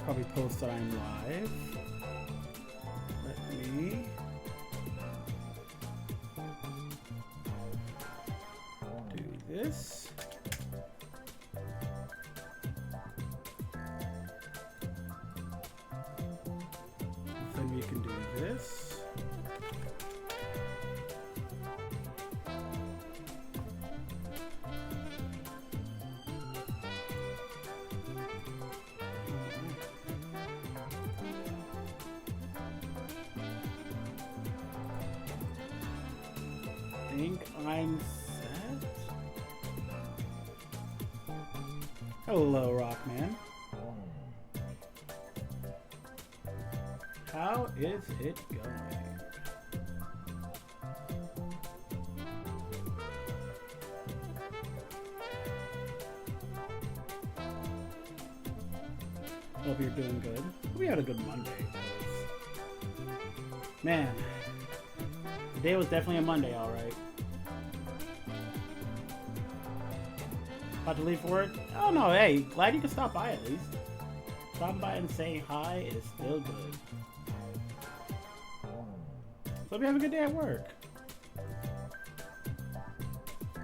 probably post that I'm live. Let me... do this. Then we can do this. I think I'm set. Hello, Rockman. How is it going? Hope you're doing good. We had a good Monday. Man, today was definitely a Monday, alright. About to leave for work? Oh no, hey, glad you could stop by at least. Stopping by and saying hi is still good. So hope you have a good day at work.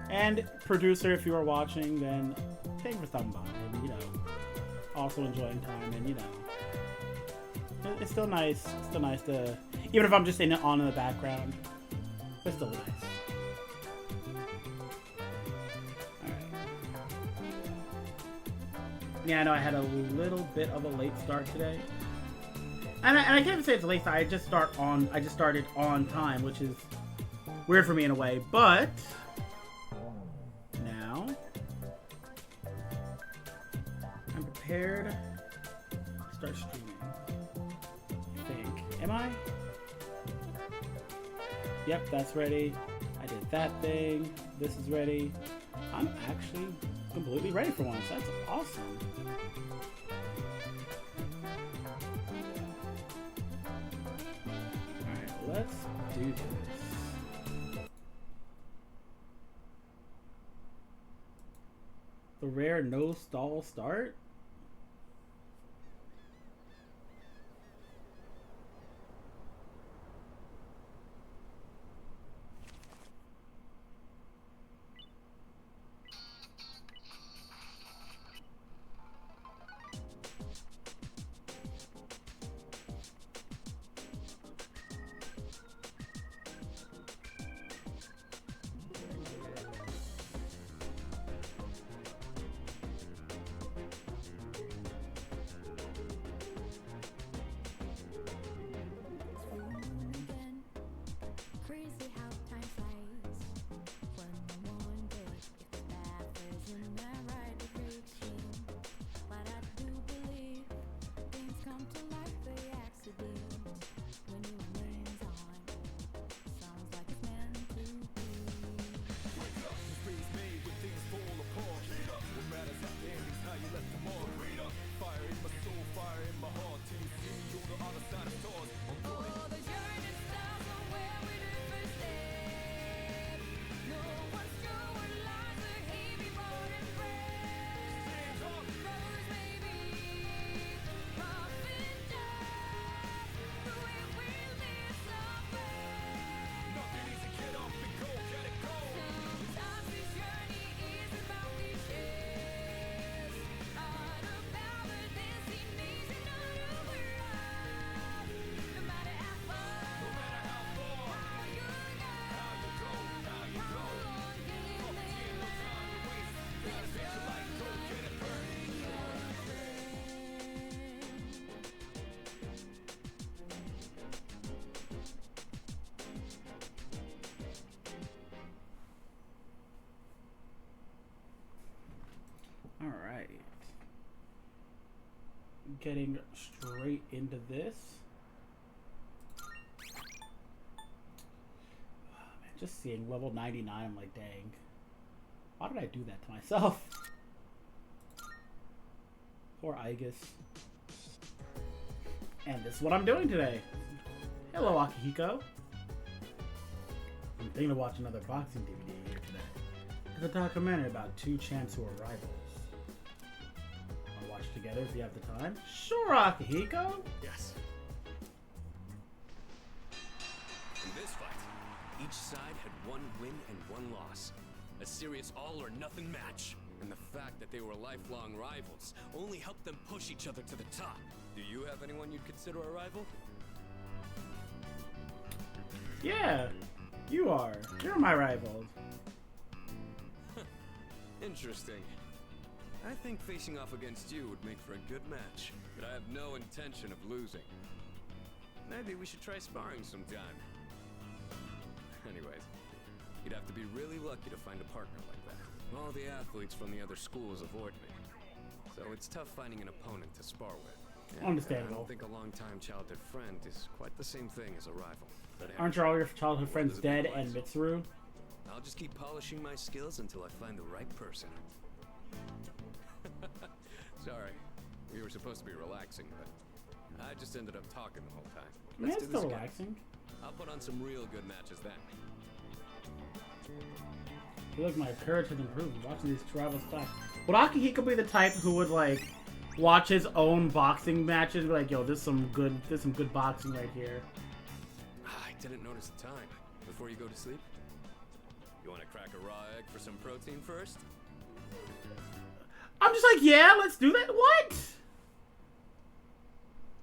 And producer, if you are watching, then thank you for stopping by and, you know, also enjoying time and, you know, it's still nice. It's still nice to, even if I'm just saying it on in the background, it's still nice. Yeah, I know I had a little bit of a late start today, and I can't even say it's a late start. I just started on time, which is weird for me in a way. But now I'm prepared to start streaming. I think. Am I? Yep, that's ready. I did that thing. This is ready. I'm actually completely ready for once. That's awesome. Alright, let's do this. The rare no stall start? Alright. Getting straight into this. Oh, man, just seeing level 99, I'm like, dang. Why did I do that to myself? Poor Aegis. And this is what I'm doing today. Hello, Akihiko. I'm thinking of watching another boxing DVD here today. It's a documentary about two champs who are rivals. Want to watch together if you have the time. Sure, Akihiko. Yes. In this fight, each side had one win and one loss. A serious all-or-nothing match. And the fact that they were lifelong rivals only helped them push each other to the top. Do you have anyone you'd consider a rival? Yeah, you are. You're my rival. Interesting. I think facing off against you would make for a good match, but I have no intention of losing. Maybe we should try sparring sometime. Anyways, you'd have to be really lucky to find a partner like that. All the athletes from the other schools avoid me, so it's tough finding an opponent to spar with. And Understandable. I don't think a long-time childhood friend is quite the same thing as a rival. But Aren't all your childhood friends dead and Mitsuru? I'll just keep polishing my skills until I find the right person. Sorry, we were supposed to be relaxing, but I just ended up talking the whole time. Man, Let's it's do this still again. relaxing. I'll put on some real good matches then. I feel like my courage has improved watching these two rivals clash. Would Akihiko be the type who would like watch his own boxing matches and be like, yo, this is some good boxing right here? I didn't notice the time. Before you go to sleep? You want to crack a raw egg for some protein first? I'm just like, yeah, let's do that. What?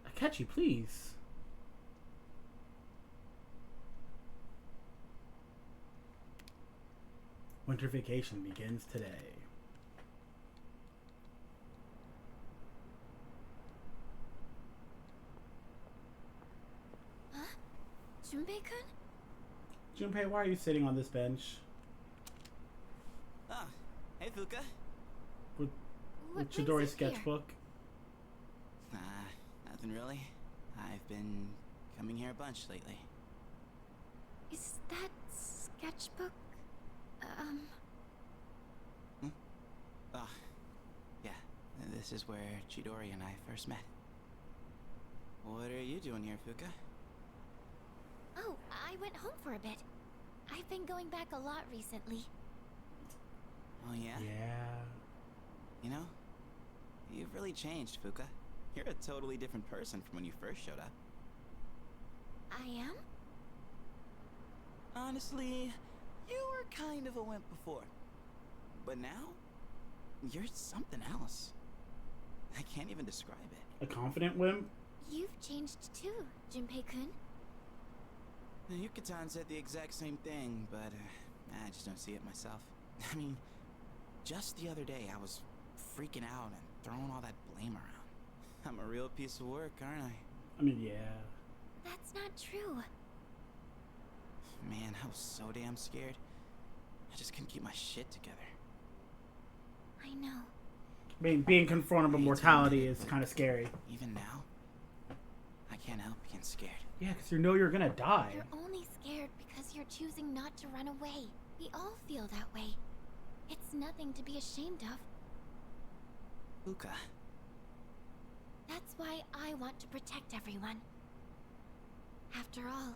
Akechi, please. Winter vacation begins today. Huh? Junpei-kun? Junpei, why are you sitting on this bench? Ah, hey Fuka. With What brings Chidori's you here? sketchbook? Nothing really. I've been coming here a bunch lately. Is that sketchbook? Oh, yeah. This is where Chidori and I first met. What are you doing here, Fuka? Oh, I went home for a bit. I've been going back a lot recently. Oh yeah? Yeah. You know, you've really changed, Fuka. You're a totally different person from when you first showed up. I am? Honestly, you were kind of a wimp before. But now, you're something else. I can't even describe it. A confident wimp? You've changed too, Junpei-kun. Yuka-tan said the exact same thing, but I just don't see it myself. I mean, just the other day I was freaking out and throwing all that blame around. I'm a real piece of work, aren't I? I mean, yeah. That's not true. Man, I was so damn scared. I just couldn't keep my shit together. I know. I mean, being confronted with mortality is kind of scary. Even now, I can't help being scared. Yeah, because you know you're gonna die. You're only scared because you're choosing not to run away. We all feel that way. It's nothing to be ashamed of. Fuka, That's why I want to protect everyone. After all,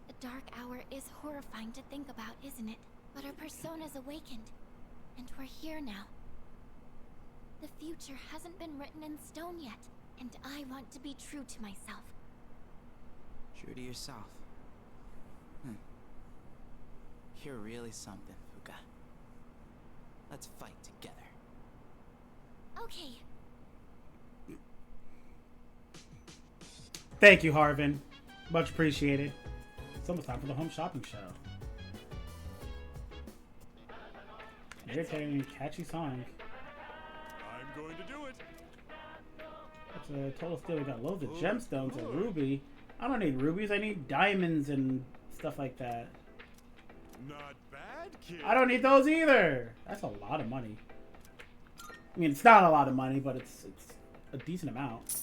the dark hour is horrifying to think about, isn't it? But our persona's awakened, and we're here now. The future hasn't been written in stone yet, and I want to be true to myself. true to yourself. You're really something, Fuka. Let's fight together. Okay, Thank you, Harvin. Much appreciated. It's almost time for the home shopping show. Irritating, catchy song. I'm going to do it. That's a total steal. We got loads of gemstones and ruby. I don't need rubies. I need diamonds and stuff like that. Not bad, kid. I don't need those either. That's a lot of money. I mean, it's not a lot of money, but it's a decent amount.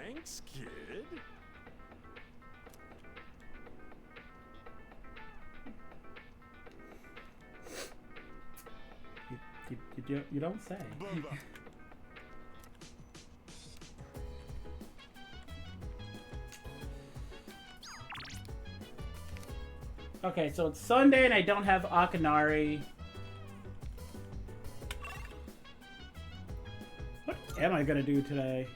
Thanks, kid. You don't say. Bubba. Okay, so it's Sunday and I don't have Akinari. am I gonna do today?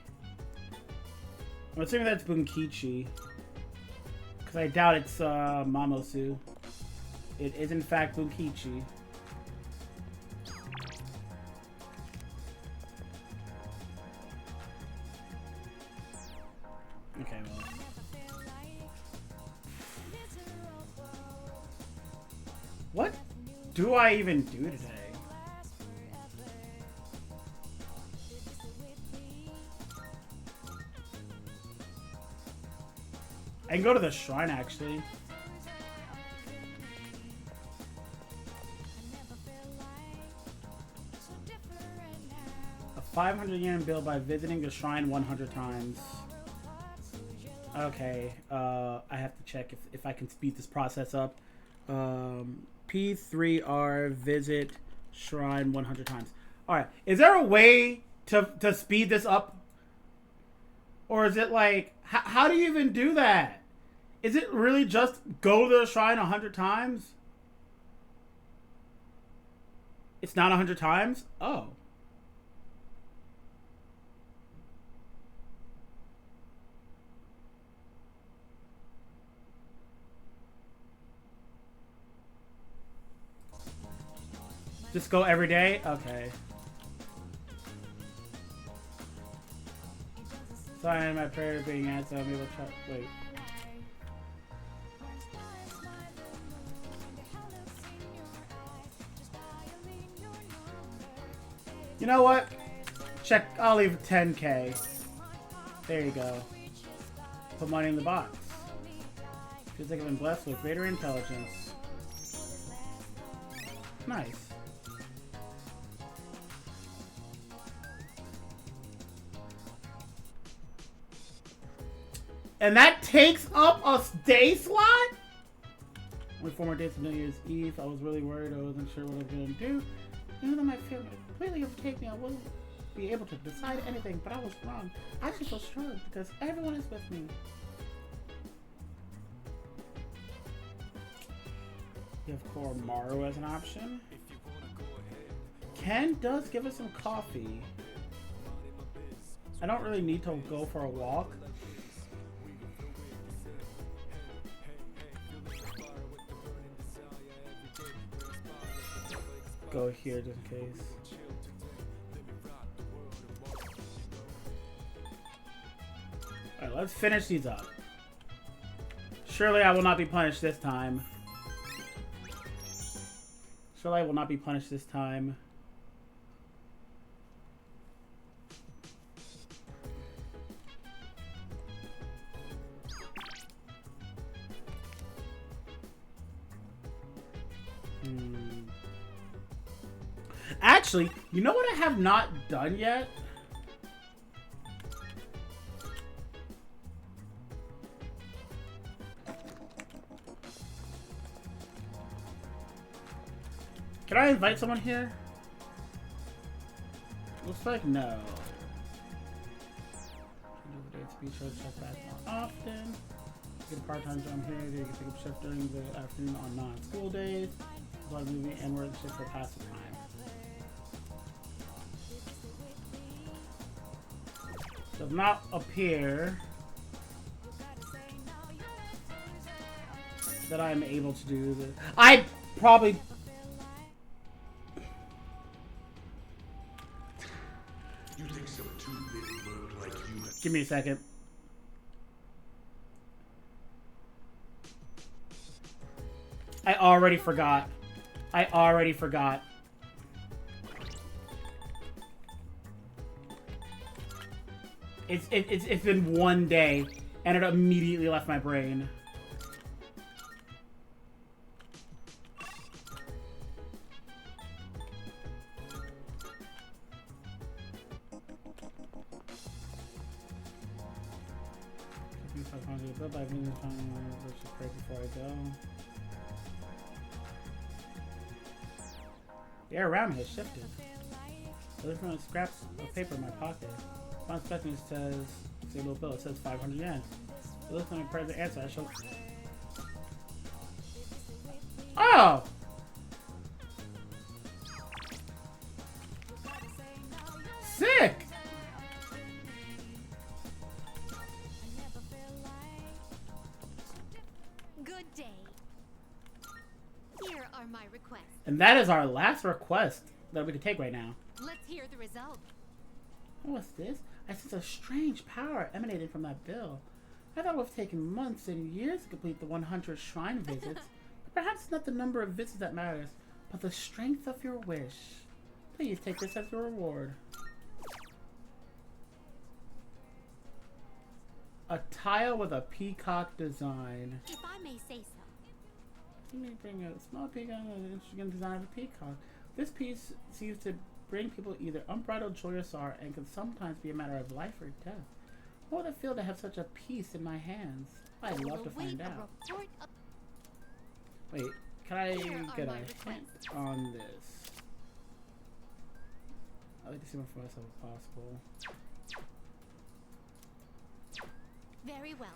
I'm assuming that's Bunkichi. Because I doubt it's Mamosu. It is in fact Bunkichi. Okay, well. What do I even do today? I can go to the shrine, actually. A 500 yen bill by visiting the shrine 100 times. Okay, I have to check if I can speed this process up. P3R visit shrine 100 times. Alright, is there a way to speed this up? Or is it like, how do you even do that? Is it really just go to the shrine 100 times? It's not 100 times? Oh. Just go every day? Okay. Sorry, my prayer being answered. I'm able to try. Wait. You know what? Check. I'll leave 10K. There you go. Put money in the box. Feels like I've been blessed with greater intelligence. Nice. And that takes up a day slot? Only 4 more days to New Year's Eve. I was really worried. I wasn't sure what I was going to do. Even though my fear might completely overtake me, I wouldn't be able to decide anything, but I was wrong. I actually feel strong because everyone is with me. You have Koromaru as an option. Ken does give us some coffee. I don't really need to go for a walk. Go here just in case. Alright, let's finish these up. Surely I will not be punished this time. Surely I will not be punished this time. Actually, you know what I have not done yet? Can I invite someone here? Looks like no. Check back more often. Get a part-time job here. You can pick up shift during the afternoon on non-school days. Plug movie and work shift for passive time. Does not appear that I'm able to do this. I probably... You think some two-bit bird like you... Give me a second. I already forgot. It's been one day, and it immediately left my brain. Before I go. The air around me has shifted. I look from scraps of paper in my pocket. One specimen says, it's a little bill, it says 500 yen. I look from my present answer, I shall... Oh! Sick! And that is our last request that we can take right now. Let's hear the result. What's this? I sense a strange power emanating from that bill. I thought it would have taken months and years to complete the 100 shrine visits. But perhaps it's not the number of visits that matters, but the strength of your wish. Please take this as a reward. A tile with a peacock design. If I may say so. Let me bring a small peacock with an interesting design of a peacock. This piece seems to bring people either unbridled joy or sorrow and can sometimes be a matter of life or death. What would it feel to have such a piece in my hands? I'd love to find out. Wait, can I get a hint on this? I'd like to see more for myself if possible. Very well.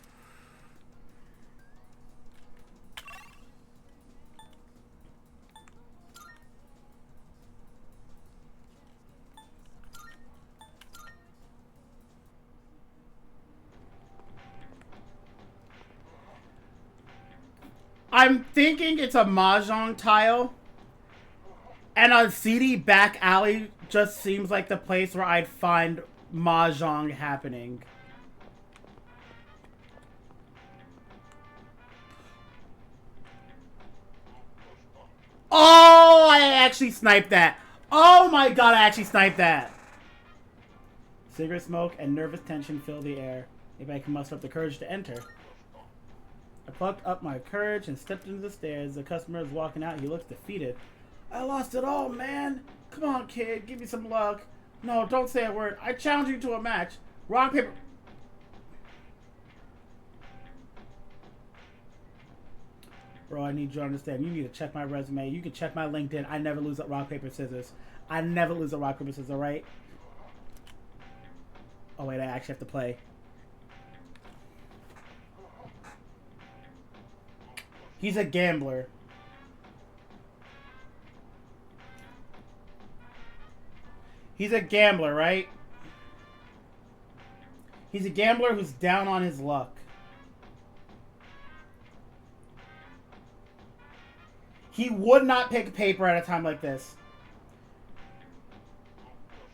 I'm thinking it's a mahjong tile, and a seedy back alley just seems like the place where I'd find mahjong happening. Oh, I actually sniped that. Oh my god, I actually sniped that. Cigarette smoke and nervous tension fill the air. Maybe I can muster up the courage to enter. I plucked up my courage and stepped into the stairs. The customer is walking out. He looks defeated. I lost it all, man. Come on, kid. Give me some luck. No, don't say a word. I challenge you to a match. Rock, paper... Bro, I need you to understand. You need to check my resume. You can check my LinkedIn. I never lose at rock, paper, scissors. I never lose at rock, paper, scissors, alright? Oh, wait. I actually have to play. He's a gambler. He's a gambler, right? He's a gambler who's down on his luck. He would not pick paper at a time like this.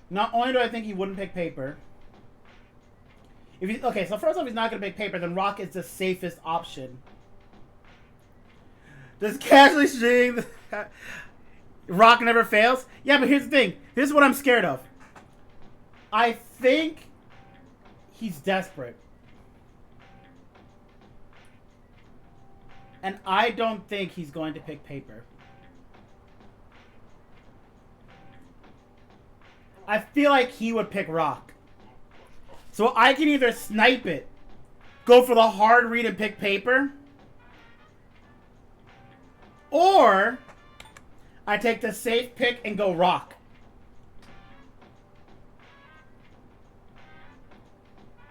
Not only do I think he wouldn't pick paper. If he, okay, so first off, he's not going to pick paper. Then rock is the safest option. Does casually string... Rock never fails? Yeah, but here's the thing. This is what I'm scared of. I think he's desperate. And I don't think he's going to pick paper. I feel like he would pick rock. So I can either snipe it, go for the hard read and pick paper, or I take the safe pick and go rock.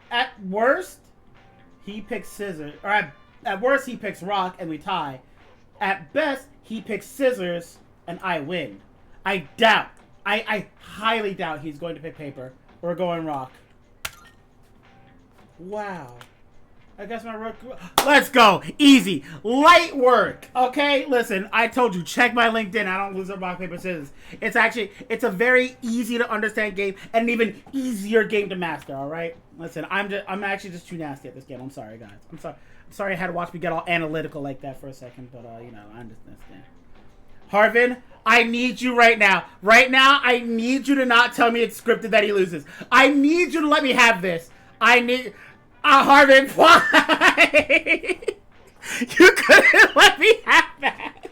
At worst, he picks scissors. Or at worst, he picks rock and we tie. At best, he picks scissors and I win. I doubt. I highly doubt he's going to pick paper. We're going rock. Wow. I guess my work. Let's go. Easy. Light work. Okay? Listen, I told you, check my LinkedIn. I don't lose at rock, paper, scissors. It's a very easy to understand game and an even easier game to master, alright? Listen, I'm actually just too nasty at this game. I'm sorry, guys. I'm sorry I had to watch me get all analytical like that for a second, but, you know, I understand. Harvin, I need you right now. Right now, I need you to not tell me it's scripted that he loses. I need you to let me have this. I need... Harvin, why? You couldn't let me have that.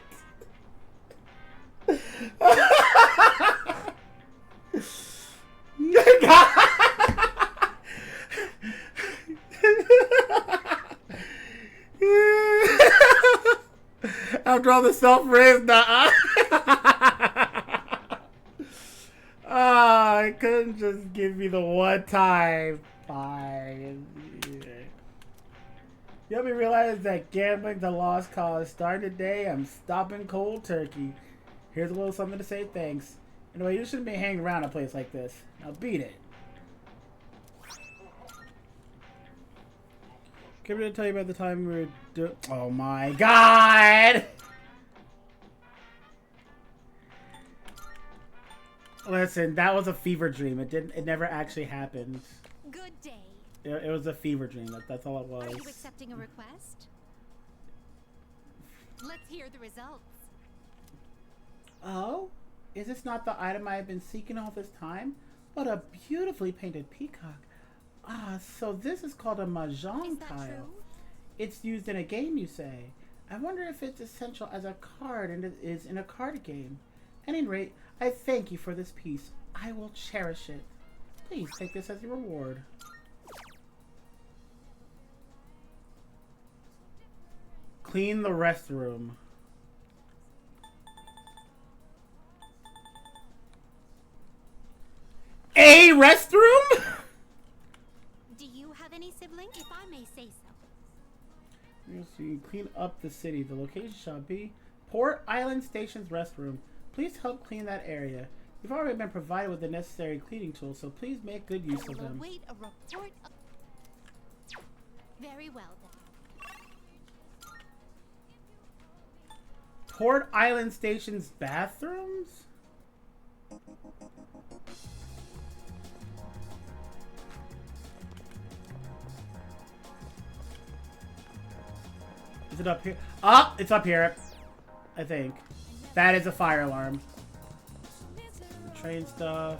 After all the self-raised, I couldn't just give me the one time. Fine. You helped me realize that gambling's a lost cause. Starting today, I'm stopping cold turkey. Here's a little something to say thanks. Anyway, you shouldn't be hanging around a place like this. Now beat it. Can I tell you about the time we were oh my god! Listen, that was a fever dream. It never actually happened. Good day. It was a fever dream. That's all it was. Are you accepting a request? Let's hear the results. Oh? Is this not the item I have been seeking all this time? What a beautifully painted peacock. Ah, so this is called a mahjong Is that tile. true? It's used in a game, you say? I wonder if it's essential as a card and it is in a card game. At any rate, I thank you for this piece. I will cherish it. Please take this as your reward. Clean the restroom. A restroom? Do you have any siblings? If I may say so. Yes, you clean up the city. The location shall be Port Island Station's restroom. Please help clean that area. You've already been provided with the necessary cleaning tools, so please make good use I of will them. await a report. Very well then. Port Island Station's bathrooms? Is it up here? Ah, it's up here. I think. That is a fire alarm. Train stuff.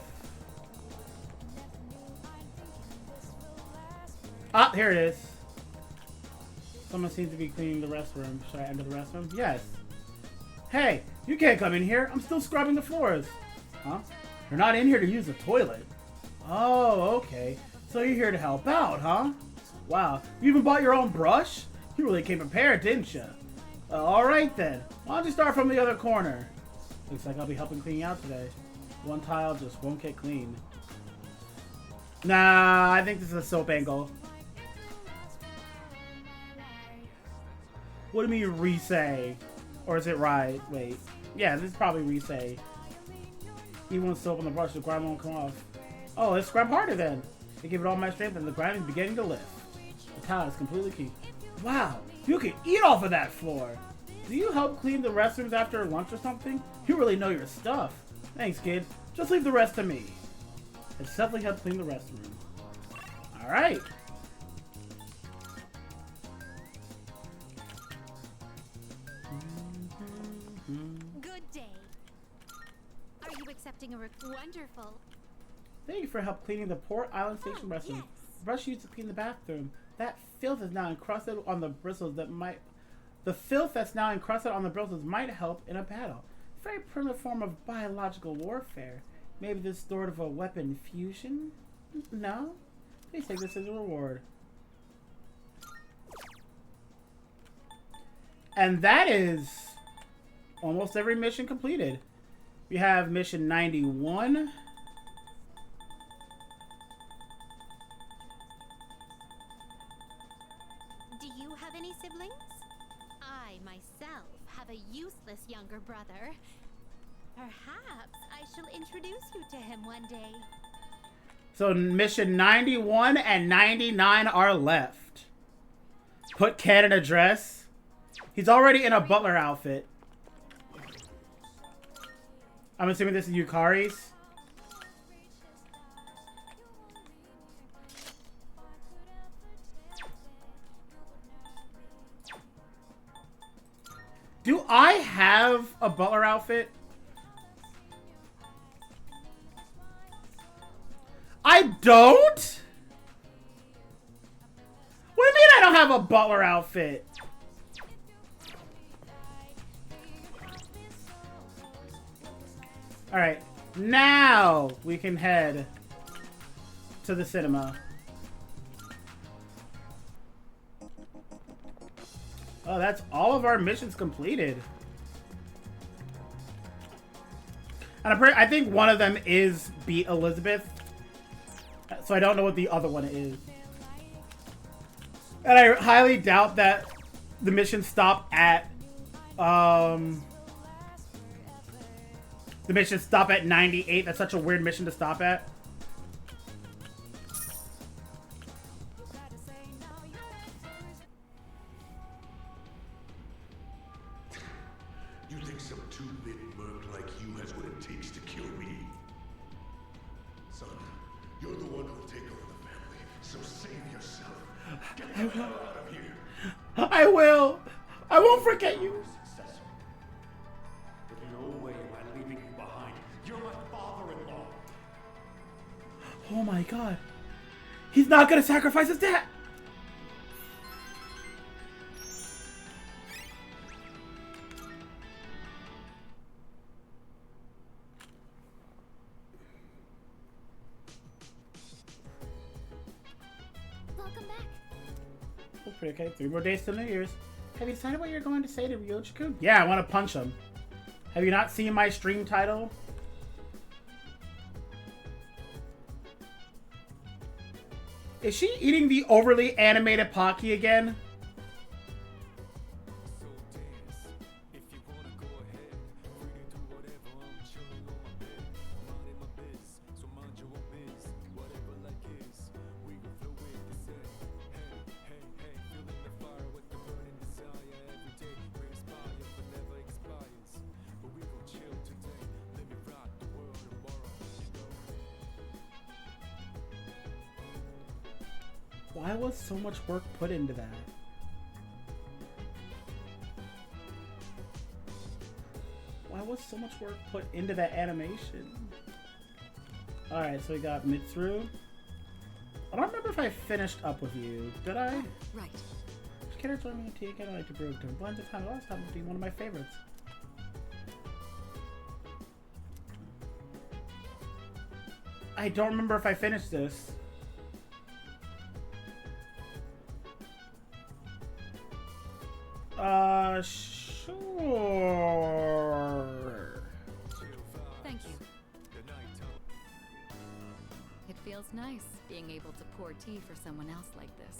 Ah, here it is. Someone seems to be cleaning the restroom. Should I enter the restroom? Yes. Hey, you can't come in here. I'm still scrubbing the floors. Huh? You're not in here to use the toilet. Oh, okay. So you're here to help out, huh? Wow. You even bought your own brush? You really came prepared, didn't you? Alright then. Why don't you start from the other corner? Looks like I'll be helping clean out today. One tile just won't get clean. Nah, I think this is a soap angle. What do you mean re-say? Or is it right? Wait. Yeah, this is probably re-say. Even with soap on the brush, the grime won't come off. Oh, let's scrub harder then. To give it all my strength and the grime is beginning to lift. The tile is completely clean. Wow, you can eat off of that floor. Do you help clean the restrooms after lunch or something? You really know your stuff. Thanks, kid. Just leave the rest to me. It's definitely helped clean the restroom. Alright. Good day. Are you accepting a wonderful? Thank you for help cleaning the Port Island Station restroom. Yes. The brush used to clean the bathroom. That filth is now encrusted on the bristles that might... The filth that's now encrusted on the bristles might help in a battle. Very primitive form of biological warfare. Maybe this sort of a weapon fusion? No? Please take this as a reward. And that is almost every mission completed. We have mission 91. Do you have any siblings? I myself have a useless younger brother. Perhaps I shall introduce you to him one day. So mission 91 and 99 are left. Put Ken in a dress. He's already in a butler outfit. I'm assuming this is Yukari's. Do I have a butler outfit? I don't? What do you mean I don't have a butler outfit? Alright, now we can head to the cinema. Oh, that's all of our missions completed. And I think one of them is beat Elizabeth. So I don't know what the other one is. And I highly doubt that the missions stop at... the missions stop at 98. That's such a weird mission to stop at. You think some two-bit merc like you has what it takes to kill me? the one who'll take over the family, so save yourself. Get the hell out of here. I will. I won't forget you. Successor. But no way am I leaving you behind. You're my father-in-law. Oh my god. He's not gonna sacrifice his dad. Welcome back. That's pretty okay. 3 more days till New Year's. Have you decided what you're going to say to Ryochiku? Yeah, I want to punch him. Have you not seen my stream title? Is she eating the overly animated Pocky again? So dance. If you wanna go ahead, free to do whatever. I'm chilling on my bed. Minding my biz, so mind your own biz. Whatever like is, we can flow with the set. Hey, hey, hey, feeling the fire with the burning desire. Every day we inspire, but never expires. But we gon' chill today. Let me rock the world tomorrow, you know. Why was so much work put into that? Why was so much work put into that animation? Alright, so we got Mitsuru. I don't remember if I finished up with you. Did I? Right. Which character joined me in tea again? I like to brew different blends of time. Last time would be one of my favorites. I don't remember if I finished this. Sure. Thank you. It feels nice being able to pour tea for someone else like this.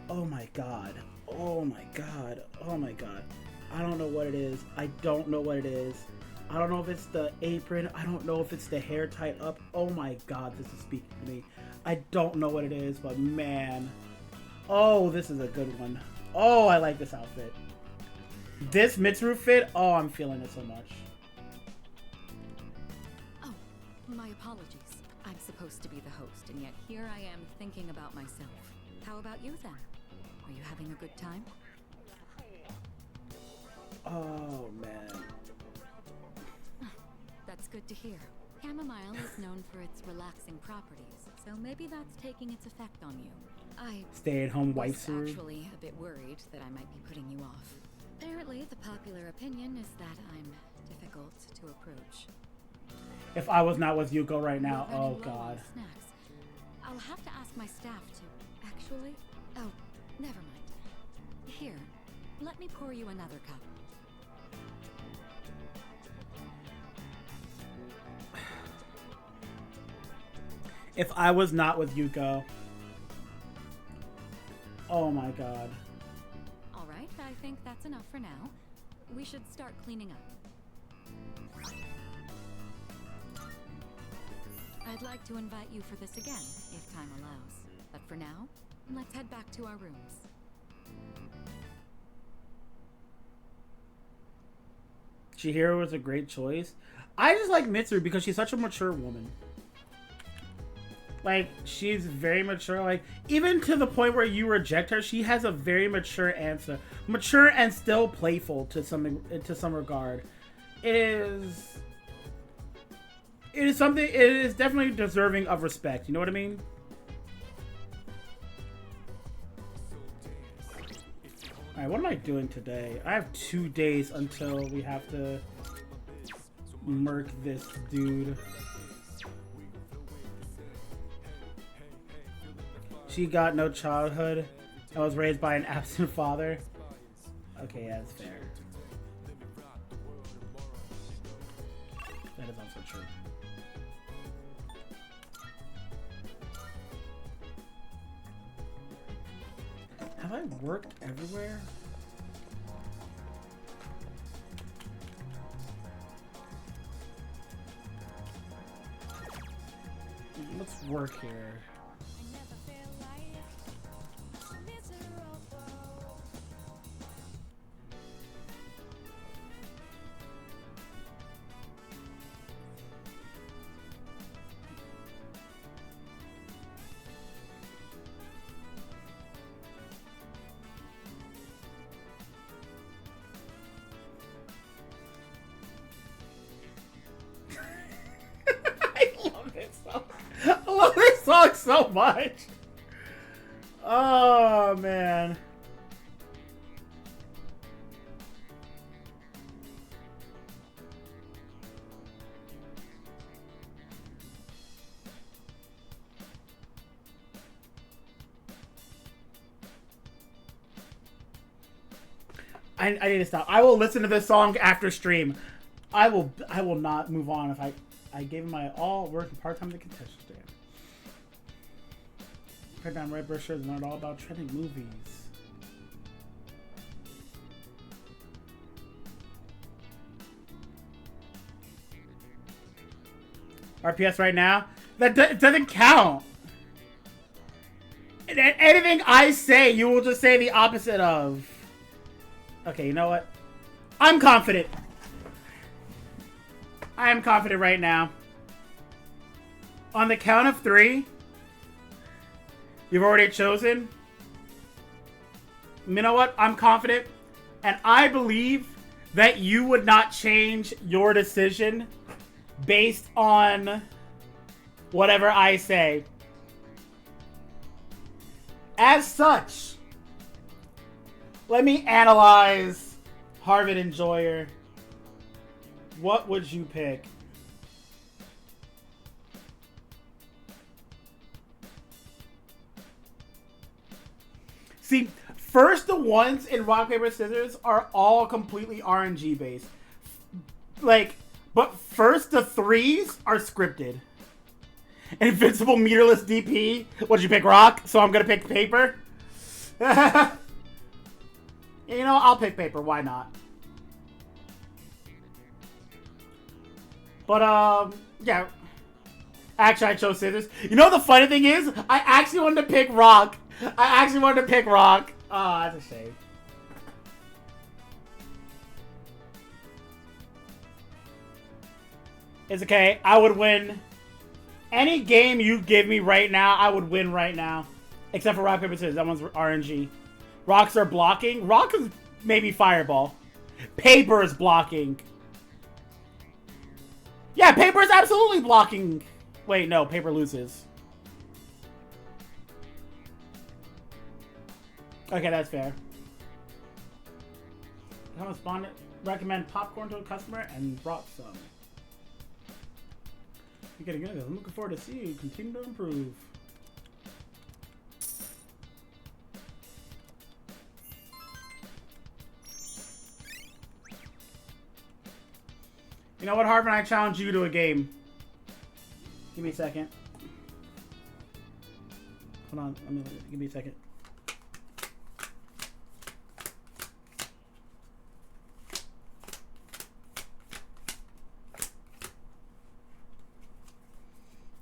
Oh my god. Oh my god. Oh my god. I don't know what it is. I don't know what it is. I don't know if it's the apron. I don't know if it's the hair tied up. Oh my god, this is speaking to me. I don't know what it is, but man. Oh, this is a good one. Oh, I like this outfit. This Mitsuru fit, oh, I'm feeling it so much. Oh, my apologies. I'm supposed to be the host, and yet here I am thinking about myself. How about you then? Are you having a good time? Oh, man. That's good to hear. Chamomile is known for its relaxing properties, so maybe that's taking its effect on you. I Stay-at-home was waifu. actually a bit worried that I might be putting you off. Apparently, the popular opinion is that I'm difficult to approach. If I was not with Yuko right now, We're oh running low on god. snacks. I'll have to ask my staff to... Actually... Oh, never mind. Here, let me pour you another cup. If I was not with Yuko. Oh my god. All right, I think that's enough for now. We should start cleaning up. I'd like to invite you for this again, if time allows. But for now, let's head back to our rooms. Chihiro was a great choice. I just like Mitsuru because she's such a mature woman. Like, she's very mature. Like, even to the point where you reject her, she has a very mature answer. Mature and still playful to some regard. It is something, it is definitely deserving of respect. You know what I mean? Alright, what am I doing today? I have 2 days until we have to murk this dude. She got no childhood and was raised by an absent father. Okay, yeah, that's fair. That is also true. Have I worked everywhere? Let's work here. so much. Oh, man. I need to stop. I will listen to this song after stream. I will not move on if I gave him my all working part-time to contest stand. Red down red brochures are not all about trending movies. RPS right now? That it doesn't count. Anything I say, you will just say the opposite of. Okay, you know what? I'm confident. I am confident right now. On the count of 3, you've already chosen. You know what? I'm confident. And I believe that you would not change your decision based on whatever I say. As such, let me analyze Harvard Enjoyer. What would you pick? See, first the ones in Rock, Paper, Scissors are all completely RNG based. Like, but first the 3s are scripted. Invincible meterless DP. What'd you pick, Rock? So I'm gonna pick Paper? You know, I'll pick Paper. Why not? But, yeah. Actually, I chose Scissors. You know the funny thing is? I actually wanted to pick Rock. Oh, that's a shame. It's okay. I would win. Any game you give me right now, I would win right now. Except for Rock, Paper, Scissors. That one's RNG. Rocks are blocking. Rock is maybe Fireball. Paper is blocking. Yeah, Paper is absolutely blocking. Wait, no. Paper loses. Okay, that's fair. I responded, recommend popcorn to a customer and brought some. You're getting good. I'm looking forward to see you continue to improve. You know what, Harvin? I challenge you to a game. Give me a second. Hold on. Give me a second.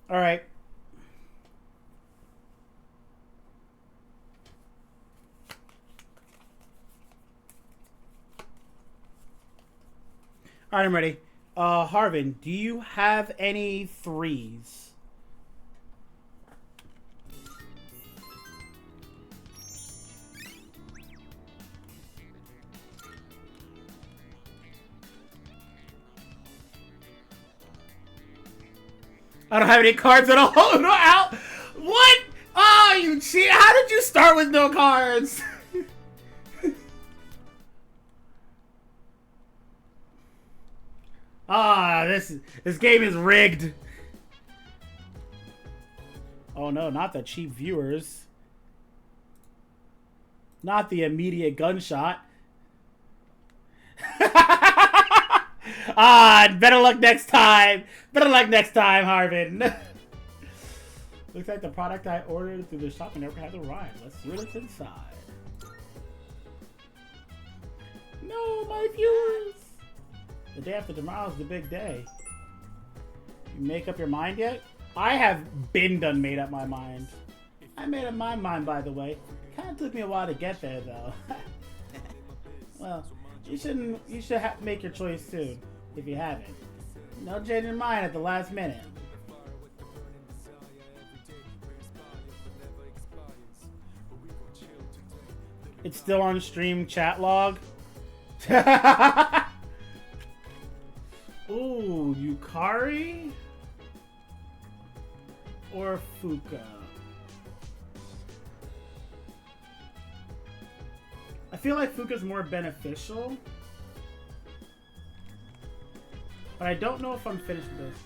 All right. All right, I'm ready. Harvin, do you have any 3s? I don't have any cards at all. No, out. What? Oh, you cheat. How did you start with no cards? Ah, this game is rigged. Oh no, not the cheap viewers. Not the immediate gunshot. Ah, better luck next time. Better luck next time, Harvin. Looks like the product I ordered through the shop never has arrived. Let's see what's inside. No, my viewers. The day after tomorrow is the big day. You make up your mind yet? I have been done made up my mind. I made up my mind, by the way. Kind of took me a while to get there, though. Well, you should make your choice soon, if you haven't. No change your mind at the last minute. It's still on stream chat log. Ooh, Yukari or Fuka? I feel like Fuka's more beneficial. But I don't know if I'm finished with this.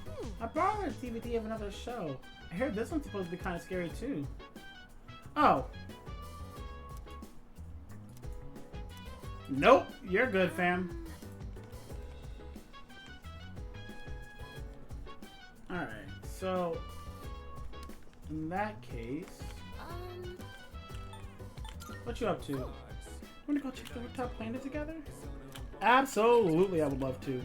I borrowed a DVD of another show. I heard this one's supposed to be kind of scary too. Oh. Nope, you're good, fam. Alright, so in that case, what you up to? Wanna go check the rooftop planet together? Absolutely, I would love to.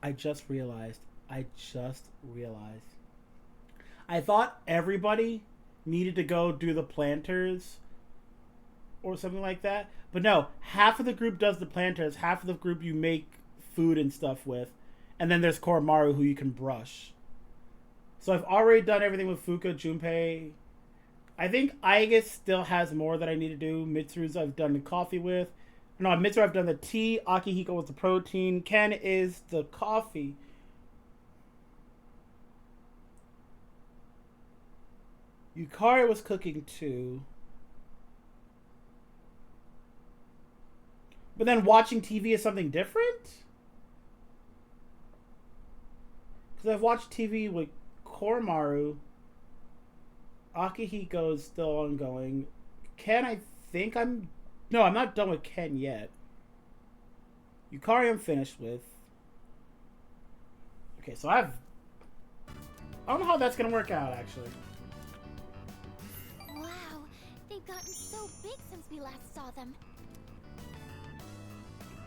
I just realized. I thought everybody needed to go do the planters or something like that. But no, half of the group does the planters, half of the group you make food and stuff with. And then there's Koromaru who you can brush. So I've already done everything with Fuka, Junpei. I think Aigus still has more that I need to do. Mitsuru's I've done the coffee with. No, Mitsuru I've done the tea. Akihiko was the protein. Ken is the coffee. Yukari was cooking too. But then watching TV is something different? Because I've watched TV with Koromaru. Akihiko is still ongoing. Ken, I think I'm... No, I'm not done with Ken yet. Yukari I'm finished with. Okay, so I don't know how that's going to work out, actually. Wow, they've gotten so big since we last saw them.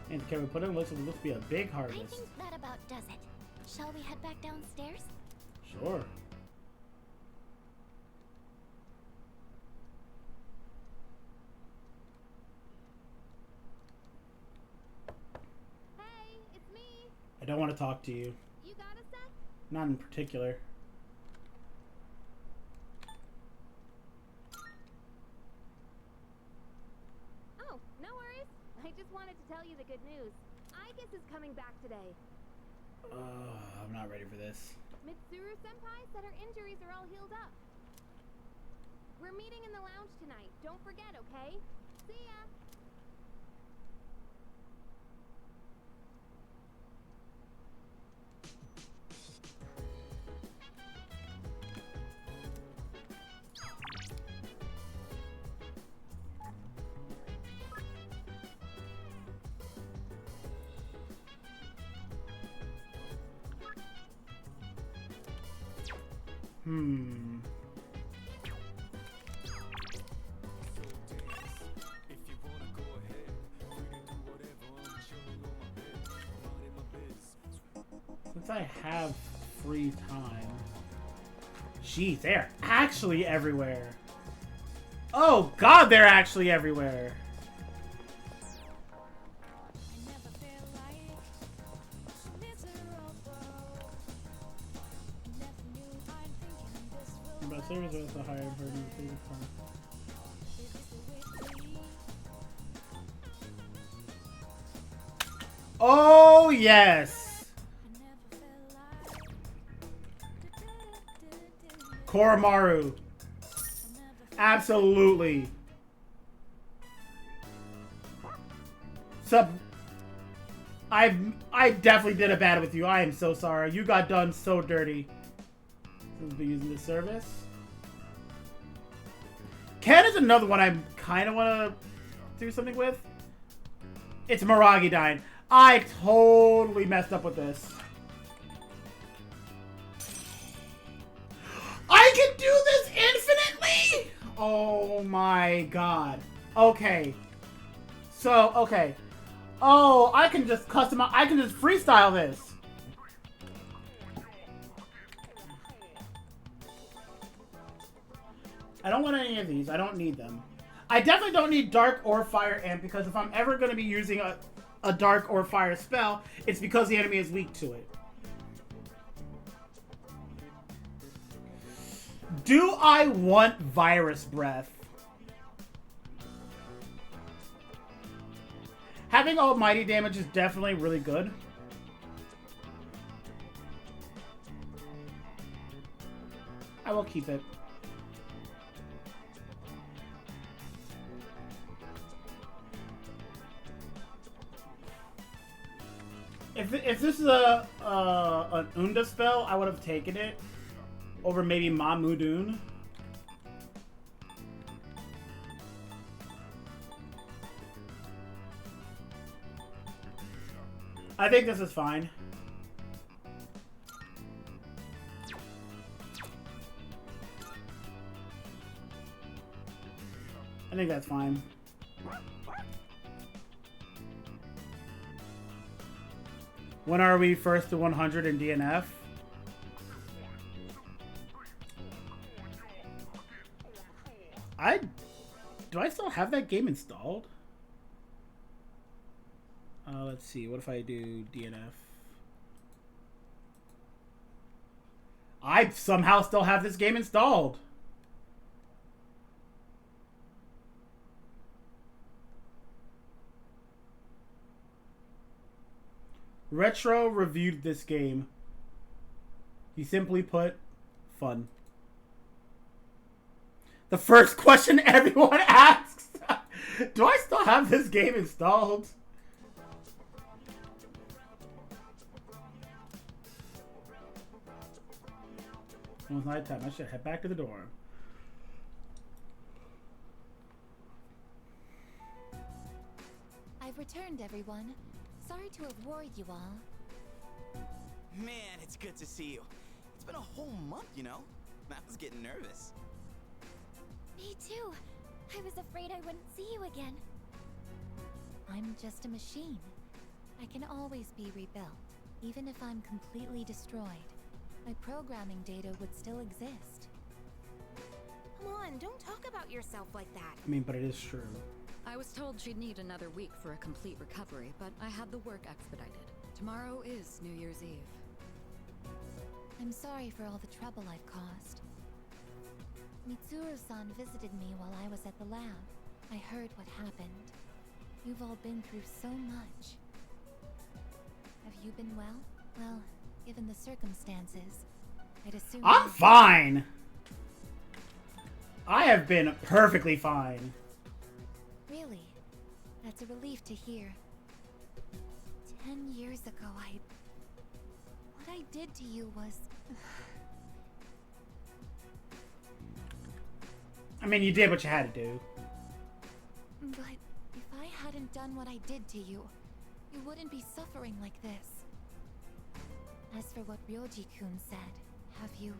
And can we put in looks to be a big I harvest? think that about does it. Shall we head back downstairs? Sure. Hey, it's me. I don't want to talk to you. You got a sec? Not in particular. Oh, no worries. I just wanted to tell you the good news. Aigus is coming back today. I'm not ready for this. Mitsuru-senpai said her injuries are all healed up. We're meeting in the lounge tonight. Don't forget, okay? See ya! Since I have free time. Jeez, they're actually everywhere. Oh god, they're actually everywhere. But service was a higher version of the form. Oh yes. Koromaru. Absolutely. I definitely did a bad with you. I am so sorry. You got done so dirty. We'll be using this service. Ken is another one I kind of want to do something with. It's Miragi dying. I totally messed up with this. I can do this infinitely! Oh my god. Okay. So, okay. Oh, I can just customize. I can just freestyle this. I don't want any of these. I don't need them. I definitely don't need Dark or Fire Amp because if I'm ever going to be using a Dark or Fire spell, it's because the enemy is weak to it. Do I want Virus Breath? Having Almighty damage is definitely really good. I will keep it. If this is a an Unda spell, I would have taken it over maybe Mamudun. I think this is fine. I think that's fine. When are we first to 100 in DNF? Do I still have that game installed? Let's see. What if I do DNF? I somehow still have this game installed. Retro reviewed this game. He simply put, fun. The first question everyone asks. Do I still have this game installed? Almost nighttime. I should head back to the dorm. I've returned, everyone. Sorry to have worried you all. Man, it's good to see you. It's been a whole month, you know? I was getting nervous. Me too. I was afraid I wouldn't see you again. I'm just a machine. I can always be rebuilt, even if I'm completely destroyed. My programming data would still exist. Come on, don't talk about yourself like that. I mean, but it is true. I was told she'd need another week for a complete recovery, but I had the work expedited. Tomorrow is New Year's Eve. I'm sorry for all the trouble I've caused. Mitsuru-san visited me while I was at the lab. I heard what happened. You've all been through so much. Have you been well? Well, given the circumstances, I'd assume... I'm fine! I have been perfectly fine. Really? That's a relief to hear. 10 years ago, what I did to you was... I mean, you did what you had to do. But if I hadn't done what I did to you, you wouldn't be suffering like this. As for what Ryoji-kun said, have you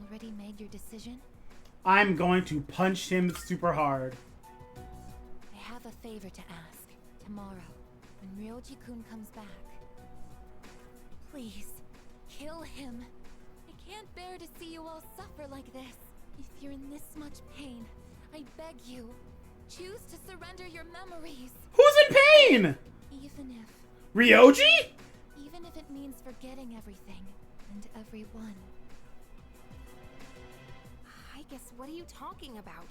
already made your decision? I'm going to punch him super hard. I have a favor to ask. Tomorrow, when Ryoji-kun comes back, please, kill him. I can't bear to see you all suffer like this. If you're in this much pain, I beg you, choose to surrender your memories. Who's in pain? Even if... Ryoji? Even if it means forgetting everything and everyone. I guess, what are you talking about?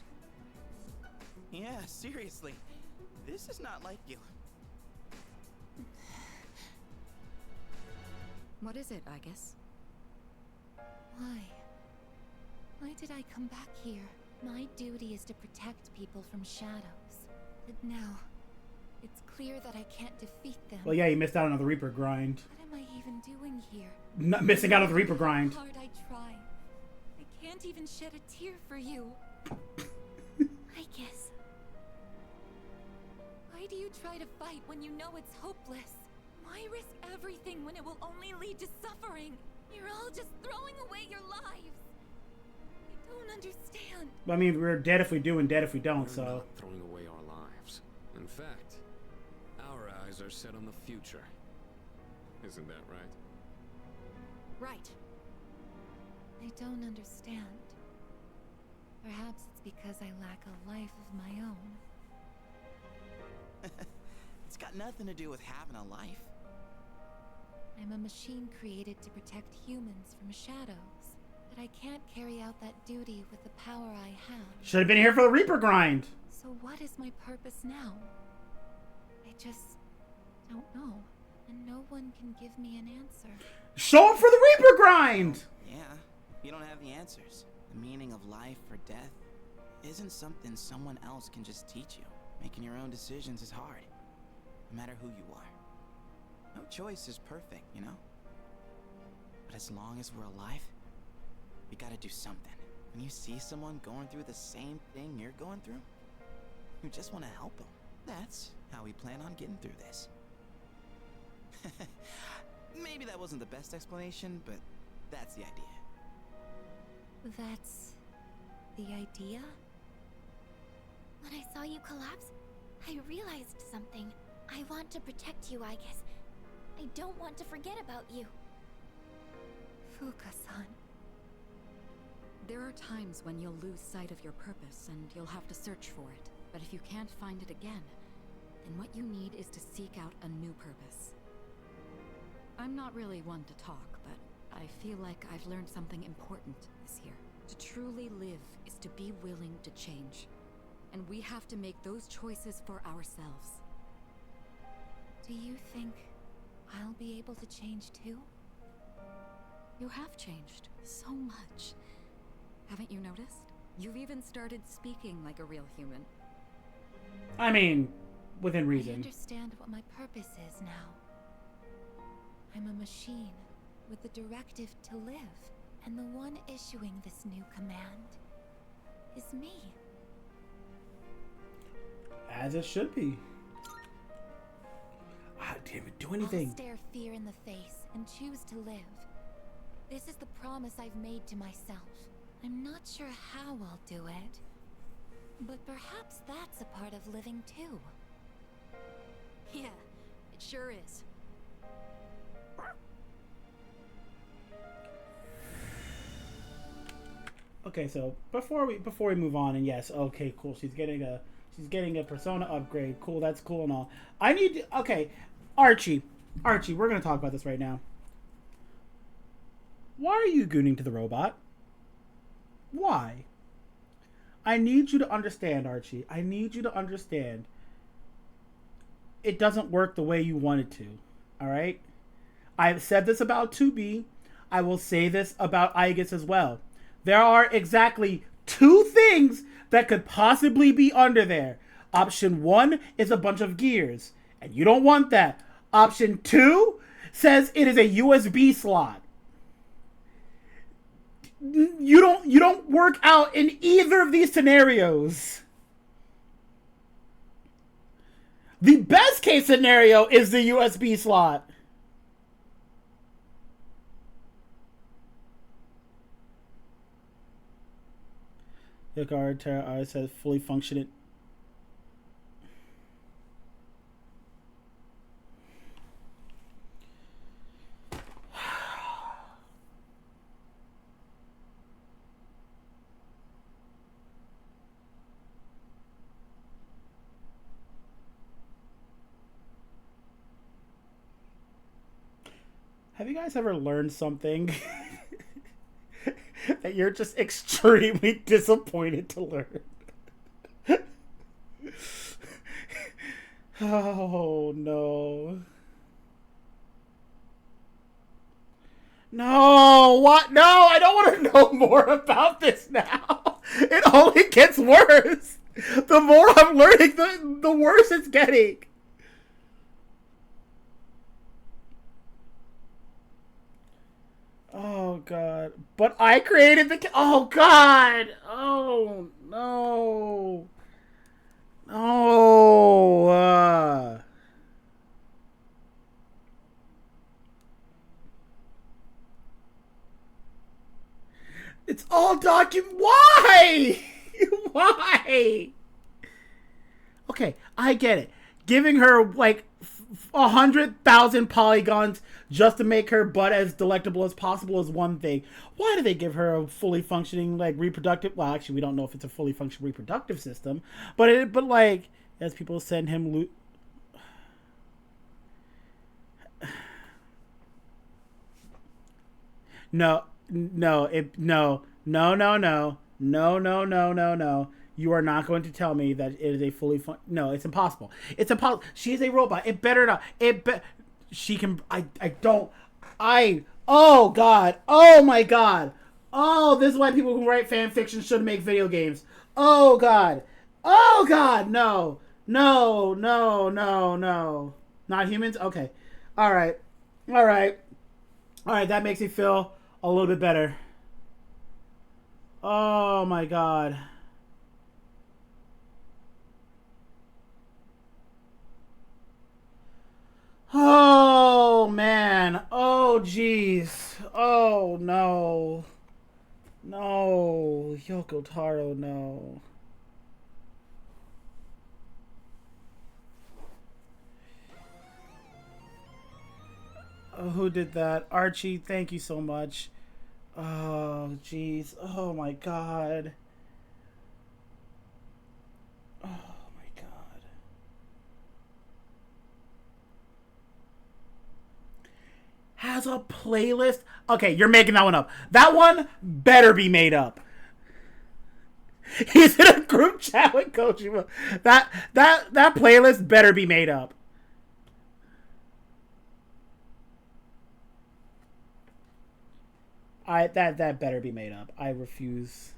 Yeah, seriously. This is not like you. What is it, I guess? Why? Why did I come back here? My duty is to protect people from shadows. But now, it's clear that I can't defeat them. Well, yeah, you missed out on the Reaper grind. What am I even doing here? Not missing out on the Reaper grind. How hard I try. I can't even shed a tear for you. I guess. Why do you try to fight when you know it's hopeless? Why risk everything when it will only lead to suffering? You're all just throwing away your lives. I don't understand. I mean, we're dead if we do and dead if we don't, We're so... not throwing away our lives. In fact, our eyes are set on the future. Isn't that right? Right. I don't understand. Perhaps it's because I lack a life of my own. It's got nothing to do with having a life. I'm a machine created to protect humans from shadows. But I can't carry out that duty with the power I have. Should have been here for the Reaper grind. So what is my purpose now? I just don't know. And no one can give me an answer. Show up for the Reaper grind! Yeah, you don't have the answers. The meaning of life or death isn't something someone else can just teach you. Making your own decisions is hard, no matter who you are. No choice is perfect, you know? But as long as we're alive, we gotta do something. When you see someone going through the same thing you're going through, you just want to help them. That's how we plan on getting through this. Maybe that wasn't the best explanation, but that's the idea. That's the idea? When I saw you collapse, I realized something. I want to protect you, I guess. I don't want to forget about you. Fuka-san. There are times when you'll lose sight of your purpose and you'll have to search for it. But if you can't find it again, then what you need is to seek out a new purpose. I'm not really one to talk, but I feel like I've learned something important this year. To truly live is to be willing to change. And we have to make those choices for ourselves. Do you think I'll be able to change too? You have changed so much. Haven't you noticed? You've even started speaking like a real human. I mean, within I reason. understand what my purpose is now. I'm a machine with the directive to live, and the one issuing this new command is me. As it should be. I didn't even do anything. I'll stare fear in the face and choose to live. This is the promise I've made to myself. I'm not sure how I'll do it, but perhaps that's a part of living too. Yeah, it sure is. Okay, so before we move on, and yes, okay, cool. She's getting a persona upgrade. Cool, that's cool and all. Okay, Archie, we're gonna talk about this right now. Why are you gooning to the robot? Why? I need you to understand, Archie. I need you to understand. It doesn't work the way you want it to. All right? I've said this about 2B. I will say this about Aigis as well. There are exactly 2 things that could possibly be under there. Option 1 is a bunch of gears, and you don't want that. Option 2 says it is a USB slot. You don't work out in either of these scenarios. The best case scenario is the USB slot. The guard Terra Eyes says fully functioning. Have you guys ever learned something that you're just extremely disappointed to learn? Oh, no. No, what? No, I don't want to know more about this now. It only gets worse. The more I'm learning, the worse it's getting. Oh, God. But I created the... Oh, God. Oh, no. No. It's all document. Why? Why? Okay, I get it. Giving her, like, 100,000 polygons just to make her butt as delectable as possible is one thing. Why do they give her a fully functioning, like, reproductive... Well, actually, we don't know if it's a fully functioning reproductive system. But like, as people send him... No. You are not going to tell me that it is a fully no, it's impossible. It's impossible. She is a robot. It better not. She can... Oh, God. Oh, my God. Oh, this is why people who write fan fiction should make video games. Oh, God. Oh, God. No. Not humans? Okay. All right. All right. All right. That makes me feel a little bit better. Oh my god. Oh man. Oh jeez. Oh no. No. Yoko Taro, no. Oh, who did that? Archie, thank you so much. Oh jeez. Oh my god. Oh my god. Has a playlist? Okay, you're making that one up. That one better be made up. He's in a group chat with Kojima. That playlist better be made up. That better be made up. I refuse.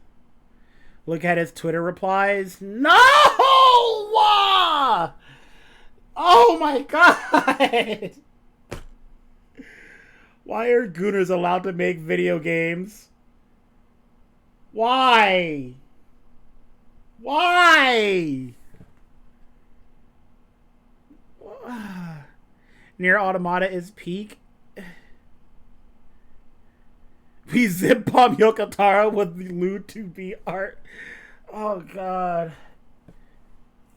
Look at his Twitter replies. No! Oh my god! Why are Gooners allowed to make video games? Why? Why? Near Automata is peak. We zip bomb Yokotaro with the Lu 2B art. Oh god.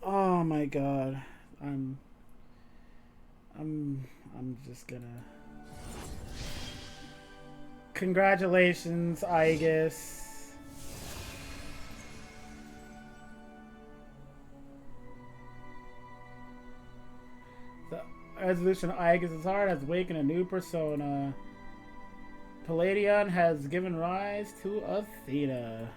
Oh my god. I'm just gonna. Congratulations, Aegis. The resolution of Aegis' heart has awakened a new persona. Palladion has given rise to Athena.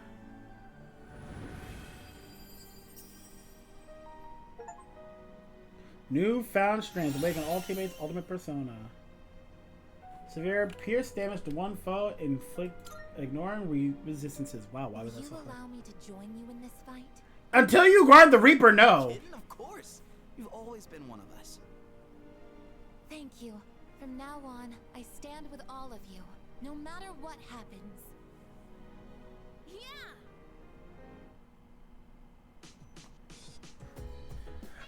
Newfound strength. Awaken all teammates' ultimate persona. Severe pierce damage to one foe. Ignoring resistances. Wow, why was that so hard? Will you allow me to join you in this fight? Until you grind the Reaper, no. Kidding? Of course. You've always been one of us. Thank you. From now on, I stand with all of you, no matter what happens. Yeah!